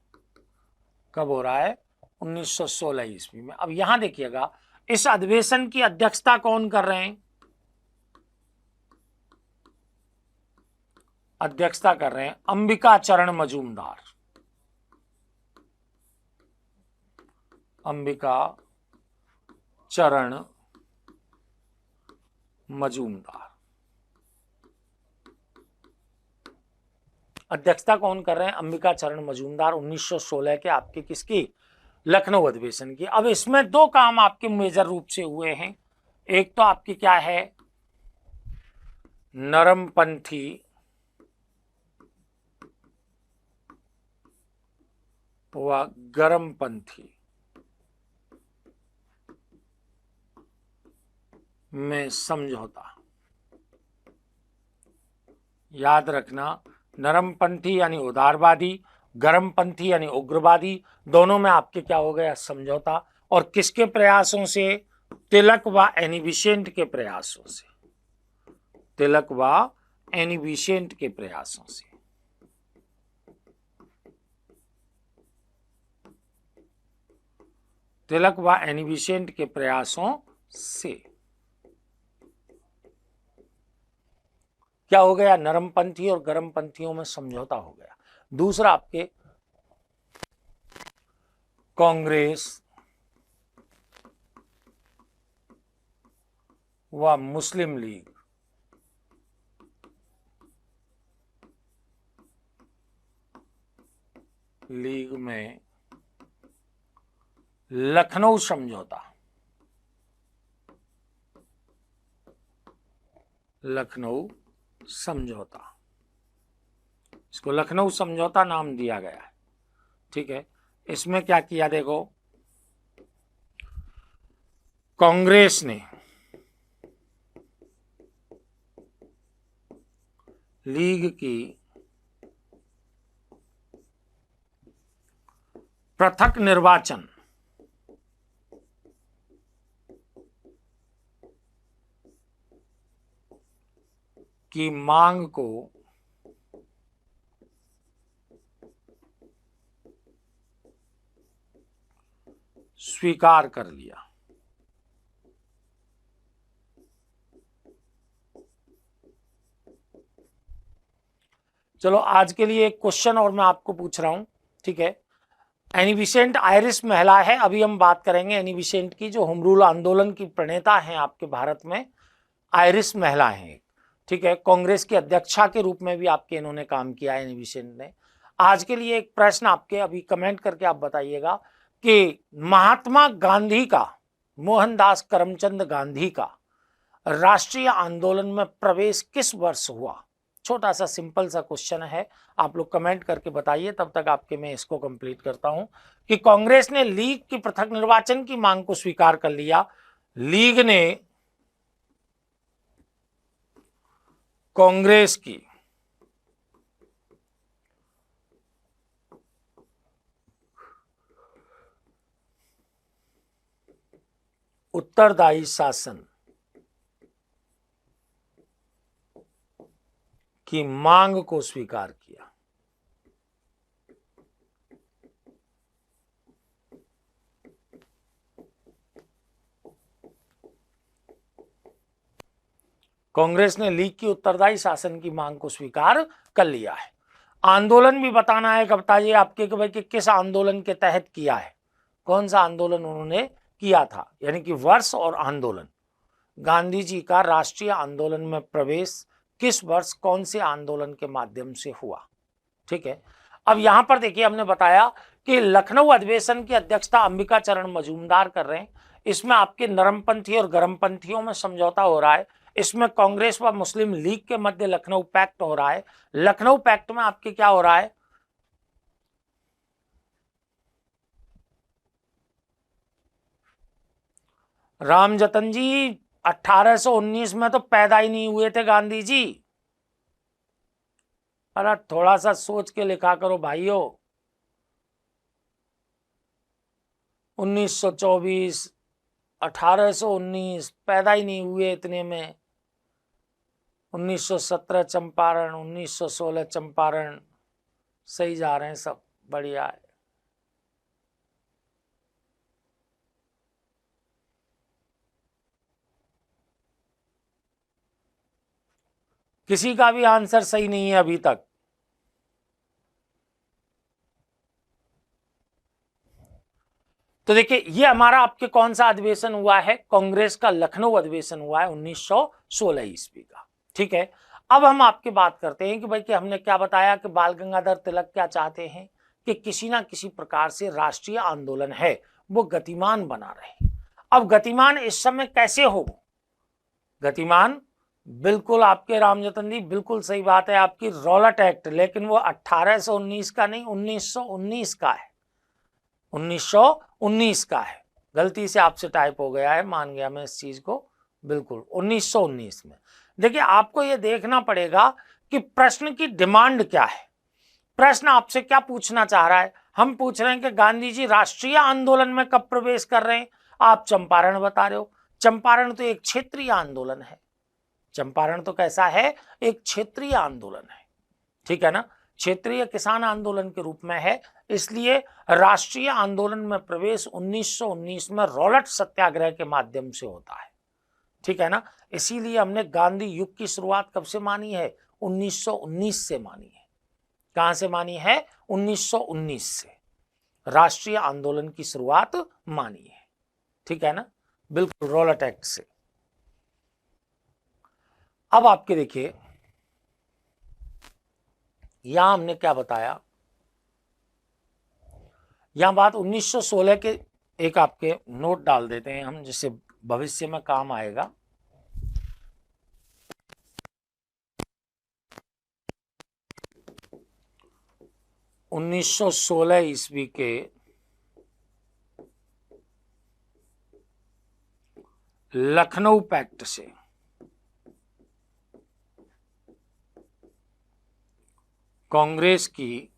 कब हो रहा है? 1916 ईस्वी में। अब यहां देखिएगा, इस अधिवेशन की अध्यक्षता कौन कर रहे हैं? अध्यक्षता कर रहे हैं अंबिका चरण मजूमदार। अंबिका चरण मजूमदार अध्यक्षता कौन कर रहे हैं? अंबिका चरण मजूमदार, 1916 के आपके किसकी? लखनऊ अधिवेशन की। अब इसमें दो काम आपके मेजर रूप से हुए हैं। एक तो आपकी क्या है? नरमपंथी व गरमपंथी में समझौता। याद रखना, नरमपंथी यानी उदारवादी, गरमपंथी यानी उग्रवादी, दोनों में आपके क्या हो गया? समझौता। और किसके प्रयासों से? तिलक व एनी बेसेंट के प्रयासों से। तिलक व एनी बेसेंट के प्रयासों से। तिलक व एनी बेसेंट के प्रयासों से क्या हो गया? नरमपंथी और गरमपंथियों में समझौता हो गया। दूसरा आपके कांग्रेस व मुस्लिम लीग, में लखनऊ समझौता। लखनऊ समझौता, इसको लखनऊ समझौता नाम दिया गया है। ठीक है, इसमें क्या किया? देखो, कांग्रेस ने लीग की पृथक निर्वाचन की मांग को स्वीकार कर लिया। चलो आज के लिए एक क्वेश्चन और मैं आपको पूछ रहा हूं। ठीक है, एनी बेसेंट आयरिश महिला है। अभी हम बात करेंगे एनी बेसेंट की, जो होम रूल आंदोलन की प्रणेता हैं आपके भारत में, आयरिश महिला हैं। ठीक है, कांग्रेस की अध्यक्षा के रूप में भी आपके इन्होंने काम किया है एनी बेसेंट ने। आज के लिए एक प्रश्न आपके अभी कमेंट करके आप बताइएगा कि महात्मा गांधी का, मोहनदास करमचंद गांधी का राष्ट्रीय आंदोलन में प्रवेश किस वर्ष हुआ? छोटा सा सिंपल सा क्वेश्चन है, आप लोग कमेंट करके बताइए, तब तक आपके मैं इसको कंप्लीट करता हूं कि कांग्रेस ने लीग की पृथक निर्वाचन की मांग को स्वीकार कर लिया। लीग ने कांग्रेस की उत्तरदायी शासन की मांग को स्वीकार किया। कांग्रेस ने लीग की उत्तरदायी शासन की मांग को स्वीकार कर लिया है। आंदोलन भी बताना है, बताइए आपके कि भाई कि किस आंदोलन के तहत किया है, कौन सा आंदोलन उन्होंने किया था, यानी कि वर्ष और आंदोलन। गांधी जी का राष्ट्रीय आंदोलन में प्रवेश किस वर्ष कौन से आंदोलन के माध्यम से हुआ। ठीक है, अब यहां पर देखिए हमने बताया कि लखनऊ अधिवेशन की अध्यक्षता अंबिका चरण मजूमदार कर रहे हैं। इसमें आपके नरमपंथी और गर्मपंथियों में समझौता हो रहा है। इसमें कांग्रेस व मुस्लिम लीग के मध्य लखनऊ पैक्ट हो रहा है। लखनऊ पैक्ट में आपके क्या हो रहा है, रामजतन जी 1819 में तो पैदा ही नहीं हुए थे गांधी जी। अरे थोड़ा सा सोच के लिखा करो भाइयों। 1924, 1819 पैदा ही नहीं हुए इतने में। 1917 चंपारण, 1916 चंपारण, सही जा रहे हैं सब, बढ़िया है। किसी का भी आंसर सही नहीं है अभी तक। तो देखिए ये हमारा आपके कौन सा अधिवेशन हुआ है, कांग्रेस का लखनऊ अधिवेशन हुआ है 1916 ईस्वी का। ठीक है, अब हम आपके बात करते हैं कि भाई कि हमने क्या बताया कि बाल गंगाधर तिलक क्या चाहते हैं कि किसी ना किसी प्रकार से राष्ट्रीय आंदोलन है वो गतिमान बना रहे। अब गतिमान इस समय कैसे हो, गतिमान बिल्कुल आपके रामजतन जी बिल्कुल सही बात है आपकी, रॉलेट एक्ट, लेकिन वो 1819 का नहीं 1919 का है, 1919 का है। गलती से आपसे टाइप हो गया है, मान गया मैं इस चीज को, बिल्कुल 1919 में। देखिए आपको ये देखना पड़ेगा कि प्रश्न की डिमांड क्या है, प्रश्न आपसे क्या पूछना चाह रहा है। हम पूछ रहे हैं कि गांधी जी राष्ट्रीय आंदोलन में कब प्रवेश कर रहे हैं, आप चंपारण बता रहे हो। चंपारण तो एक क्षेत्रीय आंदोलन है, चंपारण तो कैसा है, एक क्षेत्रीय आंदोलन है। ठीक है ना, क्षेत्रीय किसान आंदोलन के रूप में है, इसलिए राष्ट्रीय आंदोलन में प्रवेश 1919 में रॉलेट सत्याग्रह के माध्यम से होता है। ठीक है ना, इसीलिए हमने गांधी युग की शुरुआत कब से मानी है, 1919 से मानी है। कहां से मानी है, 1919 से राष्ट्रीय आंदोलन की शुरुआत मानी है। ठीक है ना, बिल्कुल रॉलेट एक्ट से। अब आपके देखिए यहां हमने क्या बताया, यहां बात 1916 के एक आपके नोट डाल देते हैं हम जिससे भविष्य में काम आएगा। उन्नीस सौ 16 ईस्वी के लखनऊ पैक्ट से कांग्रेस की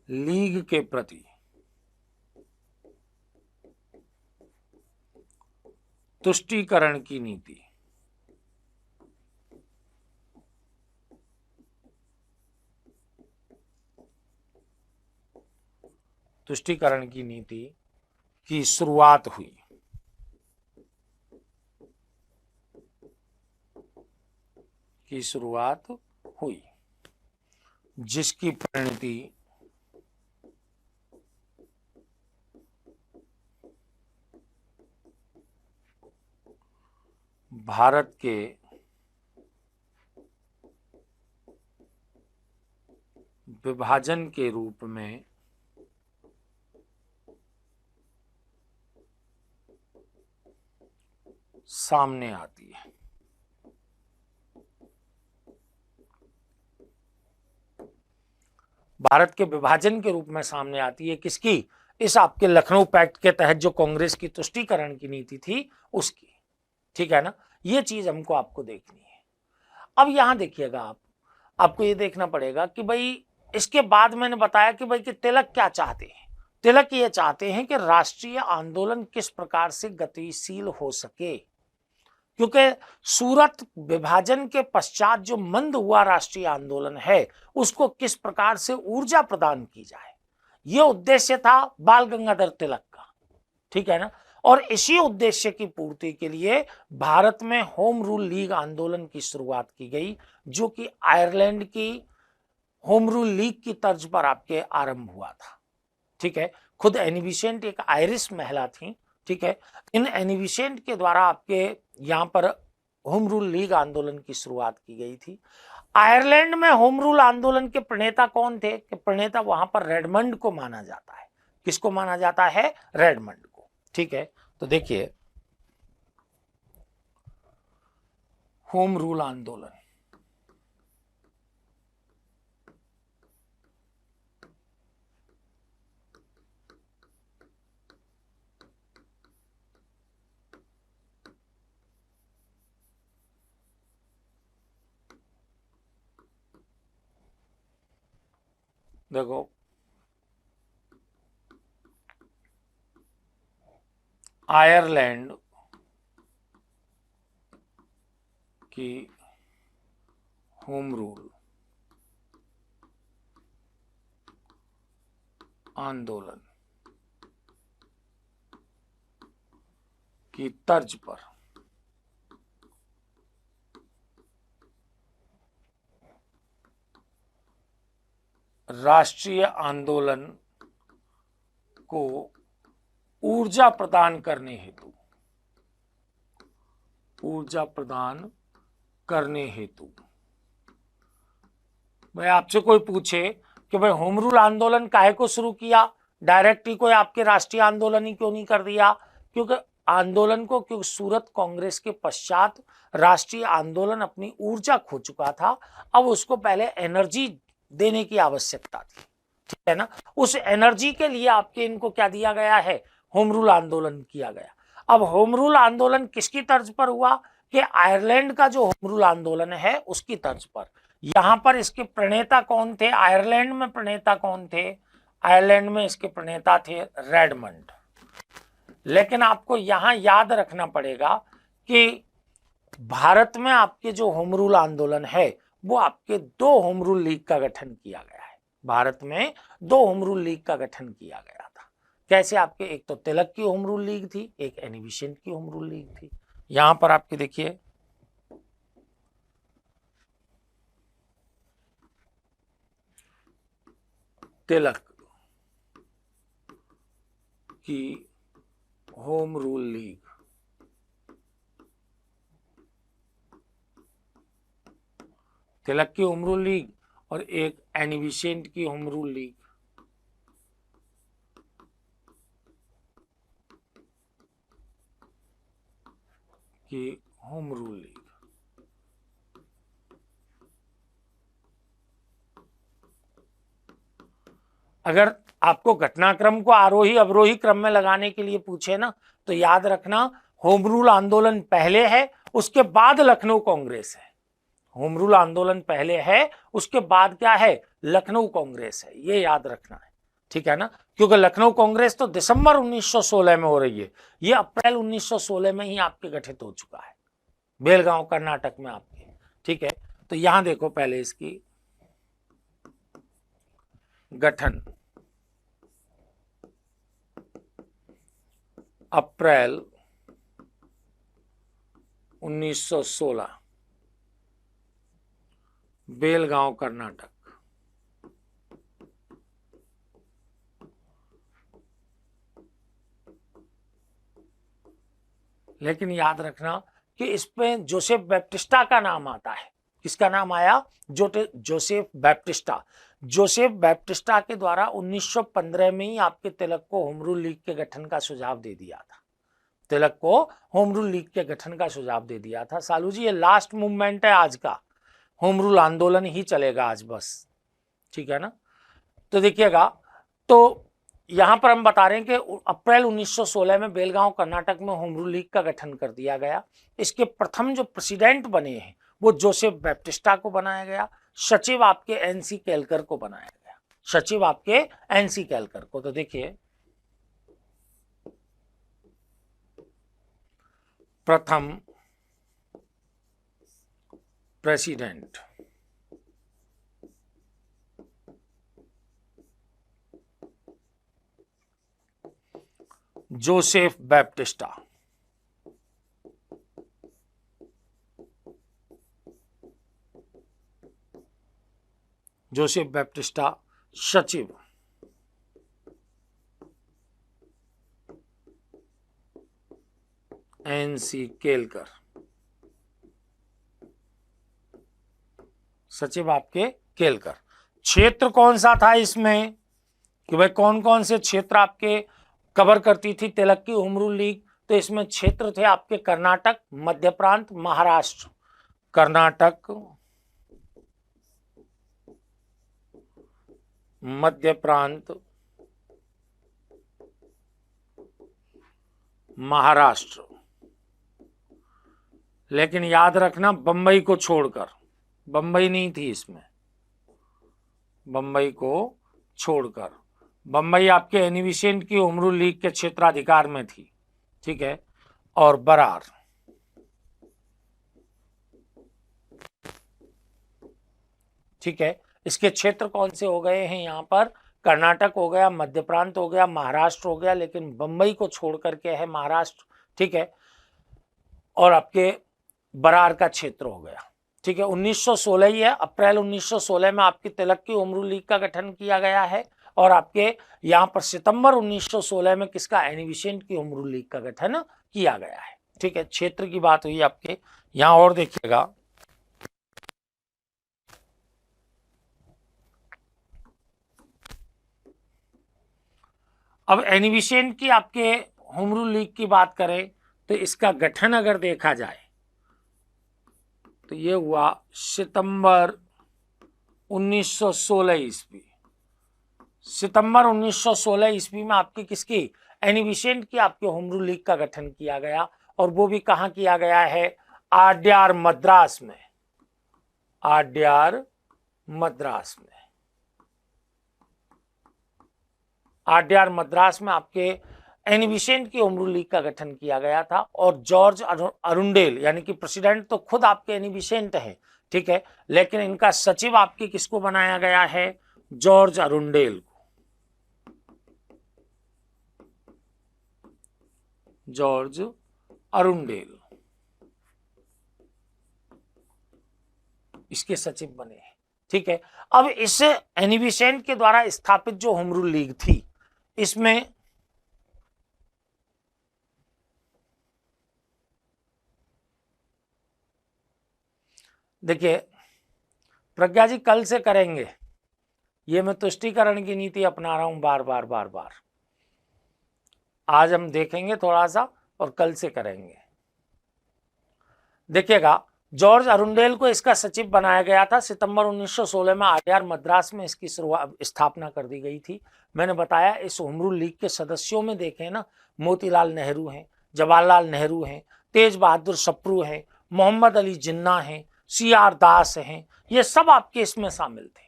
लीग के प्रति तुष्टीकरण की नीति की शुरुआत हुई, जिसकी परिणति भारत के विभाजन के रूप में सामने आती है। भारत के विभाजन के रूप में सामने आती है। किसकी? इस आपके लखनऊ पैक्ट के तहत जो कांग्रेस की तुष्टीकरण की नीति थी उसकी। ठीक है ना, ये चीज हमको आपको देखनी है। अब यहां देखिएगा, आपको ये देखना पड़ेगा कि भाई इसके बाद मैंने बताया कि भाई कि तिलक क्या चाहते हैं। तिलक ये चाहते हैं कि राष्ट्रीय आंदोलन किस प्रकार से गतिशील हो सके, क्योंकि सूरत विभाजन के पश्चात जो मंद हुआ राष्ट्रीय आंदोलन है उसको किस प्रकार से ऊर्जा प्रदान की जाए, ये उद्देश्य था बाल गंगाधर तिलक का। ठीक है ना, और इसी उद्देश्य की पूर्ति के लिए भारत में होम रूल लीग आंदोलन की शुरुआत की गई, जो कि आयरलैंड की होम रूल लीग की तर्ज पर आपके आरंभ हुआ था। ठीक है, खुद एनी बेसेंट एक आयरिश महिला थी। ठीक है, इन एनी बेसेंट के द्वारा आपके यहाँ पर होम रूल लीग आंदोलन की शुरुआत की गई थी। आयरलैंड में होम रूल आंदोलन के प्रणेता कौन थे? कि प्रणेता वहां पर रेडमंड को माना जाता है। किसको माना जाता है? रेडमंड को। ठीक है, तो देखिए होम रूल आंदोलन, देखो आयरलैंड की होम रूल आंदोलन की तर्ज पर राष्ट्रीय आंदोलन को ऊर्जा प्रदान करने हेतु भाई आपसे कोई पूछे कि भाई होम रूल आंदोलन काहे को शुरू किया, डायरेक्ट ही कोई आपके राष्ट्रीय आंदोलन ही क्यों नहीं कर दिया? क्योंकि क्योंकि सूरत कांग्रेस के पश्चात राष्ट्रीय आंदोलन अपनी ऊर्जा खो चुका था। अब उसको पहले एनर्जी देने की आवश्यकता थी। ठीक है ना, उस एनर्जी के लिए आपके इनको क्या दिया गया है? होम रूल आंदोलन किया गया। अब होम रूल आंदोलन किसकी तर्ज पर हुआ? कि आयरलैंड का जो होम रूल आंदोलन है उसकी तर्ज पर। यहां पर इसके प्रणेता कौन थे? आयरलैंड में प्रणेता कौन थे? आयरलैंड में इसके प्रणेता थे रेडमंड। लेकिन आपको यहां याद रखना पड़ेगा कि भारत में आपके जो होम रूल आंदोलन है वो आपके 2 होम रूल लीग का गठन किया गया है। भारत में 2 होम रूल लीग का गठन किया गया था। कैसे? आपके एक तो तिलक की होम रूल लीग थी, एक एनी बेसेंट की होम रूल लीग थी। यहां पर आपके देखिए तिलक की होम रूल लीग, तिलक की होम रूल लीग और एक एनी बेसेंट की होम रूल लीग की होम रूल लीग। अगर आपको घटनाक्रम को आरोही अवरोही क्रम में लगाने के लिए पूछे ना, तो याद रखना होम रूल आंदोलन पहले है, उसके बाद लखनऊ कांग्रेस है। होम रूल आंदोलन पहले है, उसके बाद क्या है? लखनऊ कांग्रेस है। ये याद रखना है। ठीक है ना, क्योंकि लखनऊ कांग्रेस तो दिसंबर 1916 में हो रही है, ये अप्रैल 1916 में ही आपके गठित हो चुका है, बेलगांव कर्नाटक में आपके। ठीक है, तो यहां देखो पहले इसकी गठन अप्रैल 1916 बेलगांव कर्नाटक। लेकिन याद रखना कि इसमें जोसेफ बैप्टिस्टा का नाम आता है। किसका नाम आया? Joseph Baptista. जोसेफ बैप्टिस्टा के द्वारा 1915 में ही आपके तिलक को होम रूल लीग के गठन का सुझाव दे दिया था। तिलक को होम रूल लीग के गठन का सुझाव दे दिया था। सालू जी ये लास्ट मूवमेंट है आज का, होम रूल आंदोलन ही चलेगा आज बस, ठीक है ना। तो देखिएगा, तो यहां पर हम बता रहे हैं कि अप्रैल 1916 में बेलगांव कर्नाटक में होम रूल लीग का गठन कर दिया गया। इसके प्रथम जो प्रेसिडेंट बने हैं वो जोसेफ बैप्टिस्टा को बनाया गया, सचिव आपके एनसी केलकर को बनाया गया, सचिव आपके एनसी केलकर को। तो देखिए प्रथम president Joseph Baptista, Joseph Baptista सचिव एनसी केलकर, सचिव आपके केलकर। क्षेत्र कौन सा था इसमें कि भाई कौन कौन से क्षेत्र आपके कवर करती थी तिलक की होम रूल लीग? तो इसमें क्षेत्र थे आपके कर्नाटक, मध्य प्रांत, महाराष्ट्र। कर्नाटक, मध्य प्रांत, महाराष्ट्र। लेकिन याद रखना बंबई को छोड़कर, बंबई नहीं थी इसमें, बंबई को छोड़कर। बंबई आपके एनी बेसेंट की होम रूल लीग के क्षेत्राधिकार में थी, ठीक है। और बरार, ठीक है। इसके क्षेत्र कौन से हो गए हैं यहाँ पर? कर्नाटक हो गया, मध्य प्रांत हो गया, महाराष्ट्र हो गया, लेकिन बंबई को छोड़ करके है महाराष्ट्र, ठीक है। और आपके बरार का क्षेत्र हो गया, ठीक है। 1916 ही है, अप्रैल 1916 में आपकी तिलक की होम रूल लीग का गठन किया गया है। और आपके यहाँ पर सितंबर 1916 में किसका? एनी बेसेंट की होम रूल लीग का गठन किया गया है, ठीक है। क्षेत्र की बात हुई आपके यहाँ। और देखिएगा, अब एनी बेसेंट की आपके होम रूल लीग की बात करें तो इसका गठन अगर देखा जाए तो ये हुआ सितंबर 1916 ईस्वी। सितंबर 1916 ईस्वी में आपकी किसकी? एनी बेसेंट की आपके होम रूल लीग का गठन किया गया। और वो भी कहां किया गया है? आड्यार मद्रास में, आड्यार मद्रास में, आड्यार मद्रास में आपके एनी बेसेंट की होम रूल लीग का गठन किया गया था। और जॉर्ज अरुंडेल यानी कि प्रेसिडेंट तो खुद आपके एनी बेसेंट है, ठीक है, लेकिन इनका सचिव आपके किसको बनाया गया है? जॉर्ज अरुंडेल को, जॉर्ज अरुंडेल इसके सचिव बने हैं, ठीक है। अब इस एनी बेसेंट के द्वारा स्थापित जो होम रूल लीग थी इसमें देखिए प्रज्ञा जी कल से करेंगे, ये मैं तुष्टीकरण की नीति अपना रहा हूं बार बार बार बार। आज हम देखेंगे थोड़ा सा और कल से करेंगे। देखिएगा, जॉर्ज अरुंडेल को इसका सचिव बनाया गया था। सितंबर 1916 में आड्यार मद्रास में इसकी स्थापना कर दी गई थी। मैंने बताया इस होम रूल लीग के सदस्यों में देखें ना, मोतीलाल नेहरू हैं, जवाहरलाल नेहरू हैं, तेज बहादुर सप्रू हैं, मोहम्मद अली जिन्ना हैं, CR दास हैं, ये सब आपके इसमें शामिल थे,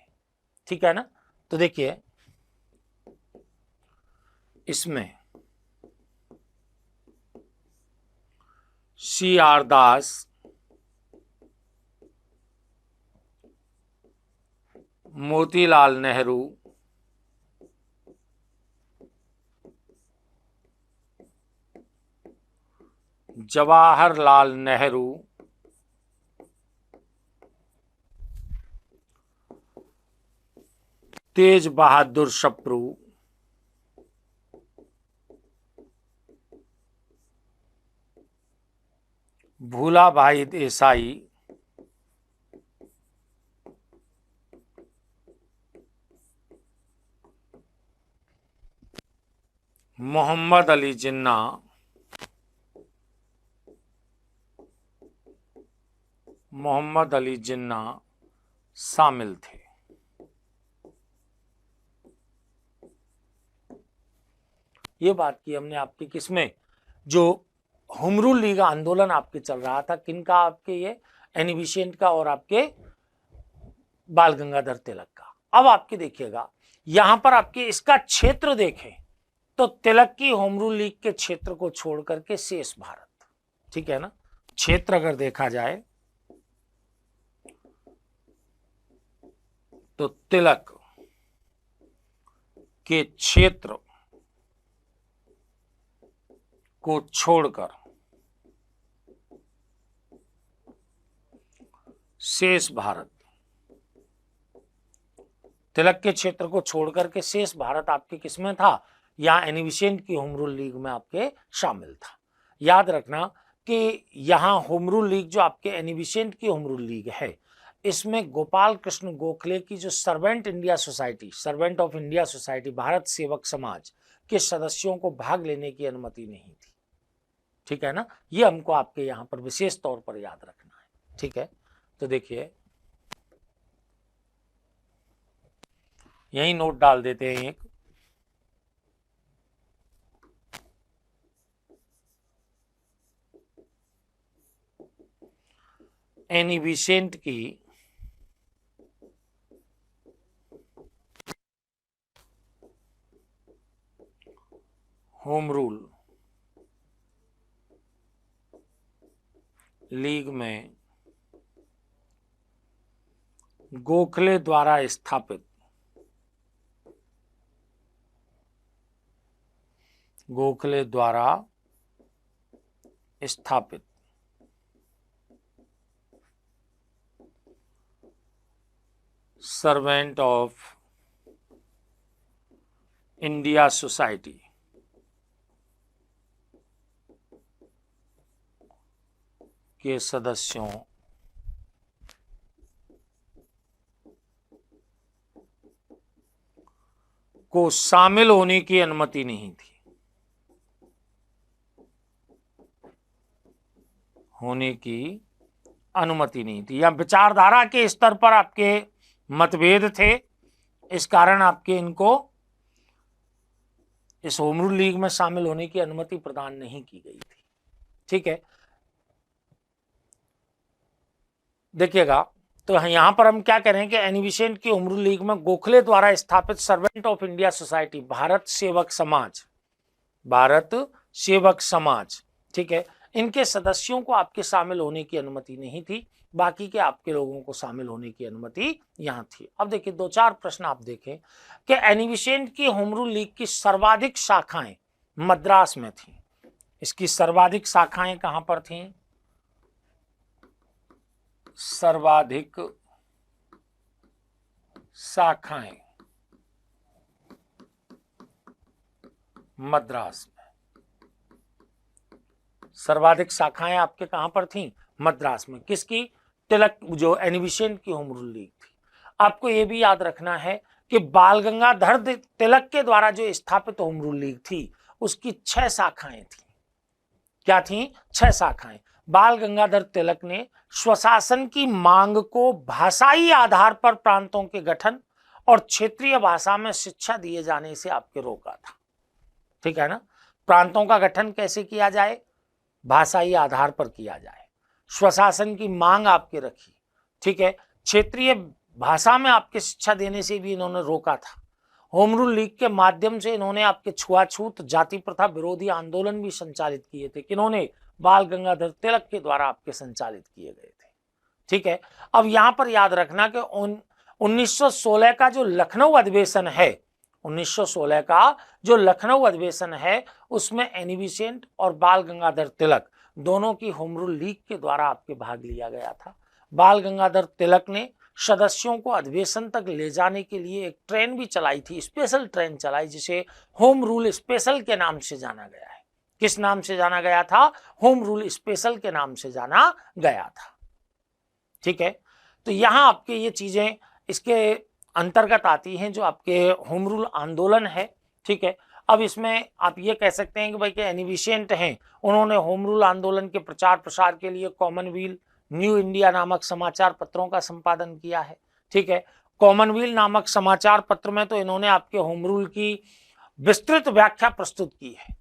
ठीक है ना। तो देखिए इसमें CR दास, मोतीलाल नेहरू, जवाहरलाल नेहरू, तेज बहादुर सप्रू, भूलाभाई देसाई, मोहम्मद अली जिन्ना, मोहम्मद अली जिन्ना शामिल थे। ये बात की हमने आपकी किसमें, जो होम रूल लीग आंदोलन आपके चल रहा था, किनका, आपके ये एनी बेसेंट का और आपके बाल गंगाधर तिलक का। अब आपके देखिएगा यहां पर आपके इसका क्षेत्र देखें तो तिलक की होम रूल लीग के क्षेत्र को छोड़ करके शेष भारत, ठीक है ना, क्षेत्र अगर देखा जाए तो तिलक के क्षेत्र को छोड़कर शेष भारत, तिलक के क्षेत्र को छोड़कर के शेष भारत आपके किसमें था, यहां एनी बेसेंट की होम रूल लीग में आपके शामिल था। याद रखना कि यहां होम रूल लीग जो आपके एनी बेसेंट की होम रूल लीग है, इसमें गोपाल कृष्ण गोखले की जो servant India society, servant of India society, Bharat सेवक समाज के सदस्यों को भाग लेने की अनुमति नहीं थी, ठीक है ना। ये हमको आपके यहां पर विशेष तौर पर याद रखना है, ठीक है। तो देखिए यही नोट डाल देते हैं एक, एनी बेसेंट की होम रूल लीग में गोखले द्वारा स्थापित सर्वेंट ऑफ इंडिया सोसाइटी के सदस्यों को शामिल होने की अनुमति नहीं थी, या विचारधारा के स्तर पर आपके मतभेद थे, इस कारण आपके इनको इस होम रूल लीग में शामिल होने की अनुमति प्रदान नहीं की गई थी, ठीक है। देखिएगा तो यहां पर हम क्या करें कि एनी बेसेंट की होम रूल लीग में गोखले द्वारा स्थापित servant of India society, Bharat सेवक समाज, ठीक है, इनके सदस्यों को आपके शामिल होने की अनुमति नहीं थी, बाकी के आपके लोगों को शामिल होने की अनुमति यहां थी। अब देखिए दो चार प्रश्न आप देखें कि एनी बेसेंट की होम रूल लीग की सर्वाधिक शाखाएं मद्रास में थी, इसकी सर्वाधिक शाखाएं कहां पर थी, सर्वाधिक शाखाएं मद्रास में, सर्वाधिक शाखाएं आपके कहां पर थीं, मद्रास में। किसकी, तिलक, जो एनी बेसेंट की होम रूल लीग थी। आपको यह भी याद रखना है कि बाल गंगाधर तिलक के द्वारा जो स्थापित होम रूल लीग थी उसकी 6 शाखाएं थी। क्या थी? 6 शाखाएं। बाल गंगाधर तिलक ने स्वशासन की मांग को भाषाई आधार पर प्रांतों के गठन और क्षेत्रीय भाषा में शिक्षा दिए जाने से आपके रोका था, ठीक है ना। प्रांतों का गठन कैसे किया जाए, भाषाई आधार पर किया जाए, स्वशासन की मांग आपके रखी, ठीक है, क्षेत्रीय भाषा में आपके शिक्षा देने से भी इन्होंने रोका था। होम रूल लीग के माध्यम से इन्होंने आपके छुआछूत, जाति प्रथा विरोधी आंदोलन भी संचालित किए थे, किन्होंने, बाल गंगाधर तिलक के द्वारा आपके संचालित किए गए थे, ठीक है। अब यहां पर याद रखना कि 1916 का जो लखनऊ अधिवेशन है, 1916 का जो लखनऊ अधिवेशन है उसमें एनी बेसेंट और बाल गंगाधर तिलक दोनों की होम रूल लीग के द्वारा आपके भाग लिया गया था। बाल गंगाधर तिलक ने सदस्यों को अधिवेशन तक ले जाने के लिए एक ट्रेन भी चलाई थी, स्पेशल ट्रेन चलाई, जिसे होम रूल स्पेशल के नाम से जाना गया है। किस नाम से जाना गया था? होम रूल स्पेशल के नाम से जाना गया था, ठीक है। तो यहां आपके ये चीजें इसके अंतर्गत आती हैं जो आपके होम रूल आंदोलन है, ठीक है। अब इसमें आप ये कह सकते हैं कि भाई के एनी बेसेंट हैं, उन्होंने होम रूल आंदोलन के प्रचार प्रसार के लिए कॉमनवेल्थ, न्यू इंडिया नामक समाचार पत्रों का संपादन किया है। ठीक है, कॉमनवेल्थ नामक समाचार पत्र में तो इन्होंने आपके होम रूल की विस्तृत व्याख्या प्रस्तुत की है।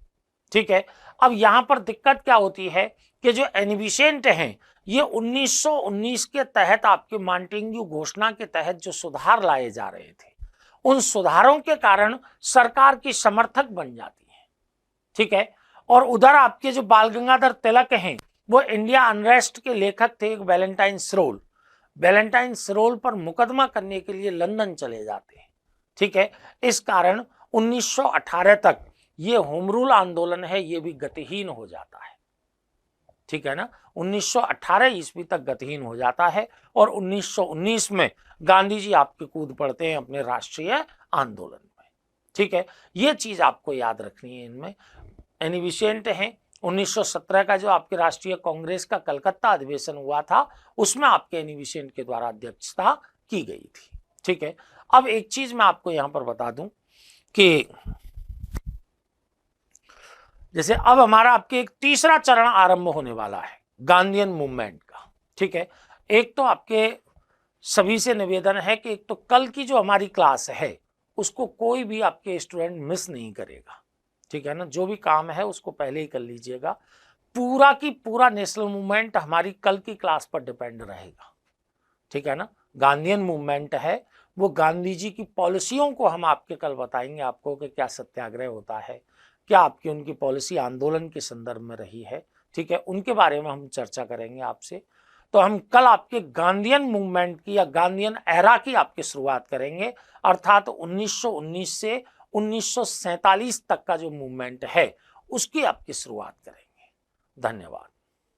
ठीक है, अब यहां पर दिक्कत क्या होती है कि जो एनिविसेंट हैं ये 1919 के तहत आपके मॉन्टेग्यू घोषणा के तहत जो सुधार लाए जा रहे थे, उन सुधारों के कारण सरकार की समर्थक बन जाती है। ठीक है, और उधर आपके जो बाल गंगाधर तिलक हैं वो इंडिया अनरेस्ट के लेखक थे, एक वैलेंटाइन सरोल। वैलेंटाइन सरोल पर मुकदमा करने के लिए लंदन चले जाते हैं। ठीक है, इस कारण 1918 तक ये होम रूल आंदोलन है ये भी गतिहीन हो जाता है। ठीक है ना, 1918 ईस्वी तक गतिहीन हो जाता है और 1919 में गांधी जी आपके कूद पड़ते हैं अपने राष्ट्रीय आंदोलन में। ठीक है, ये चीज आपको याद रखनी है। इनमें एनिविसेंट हैं, 1917 का जो आपके राष्ट्रीय कांग्रेस का कलकत्ता अधिवेशन हुआ था उसमें आपके एनिविसेंट के द्वारा अध्यक्षता की गई थी। ठीक है, अब एक चीज मैं आपको यहां पर बता दूं कि जैसे अब हमारा आपके एक तीसरा चरण आरंभ होने वाला है गांधीयन मूवमेंट का। ठीक है, एक तो आपके सभी से निवेदन है कि एक तो कल की जो हमारी क्लास है उसको कोई भी आपके स्टूडेंट मिस नहीं करेगा। ठीक है ना, जो भी काम है उसको पहले ही कर लीजिएगा। पूरा की पूरा नेशनल मूवमेंट हमारी कल की क्लास पर डिपेंड रहेगा। ठीक है ना, गांधीयन मूवमेंट है वो गांधी जी की पॉलिसियों को हम आपके कल बताएंगे आपको कि क्या सत्याग्रह होता है, क्या आपकी उनकी पॉलिसी आंदोलन के संदर्भ में रही है। ठीक है, उनके बारे में हम चर्चा करेंगे आपसे। तो हम कल आपके गांधीयन मूवमेंट की या गांधीयन एरा की आपकी शुरुआत करेंगे, अर्थात 1919 से 1947 तक का जो मूवमेंट है उसकी आपकी शुरुआत करेंगे। धन्यवाद।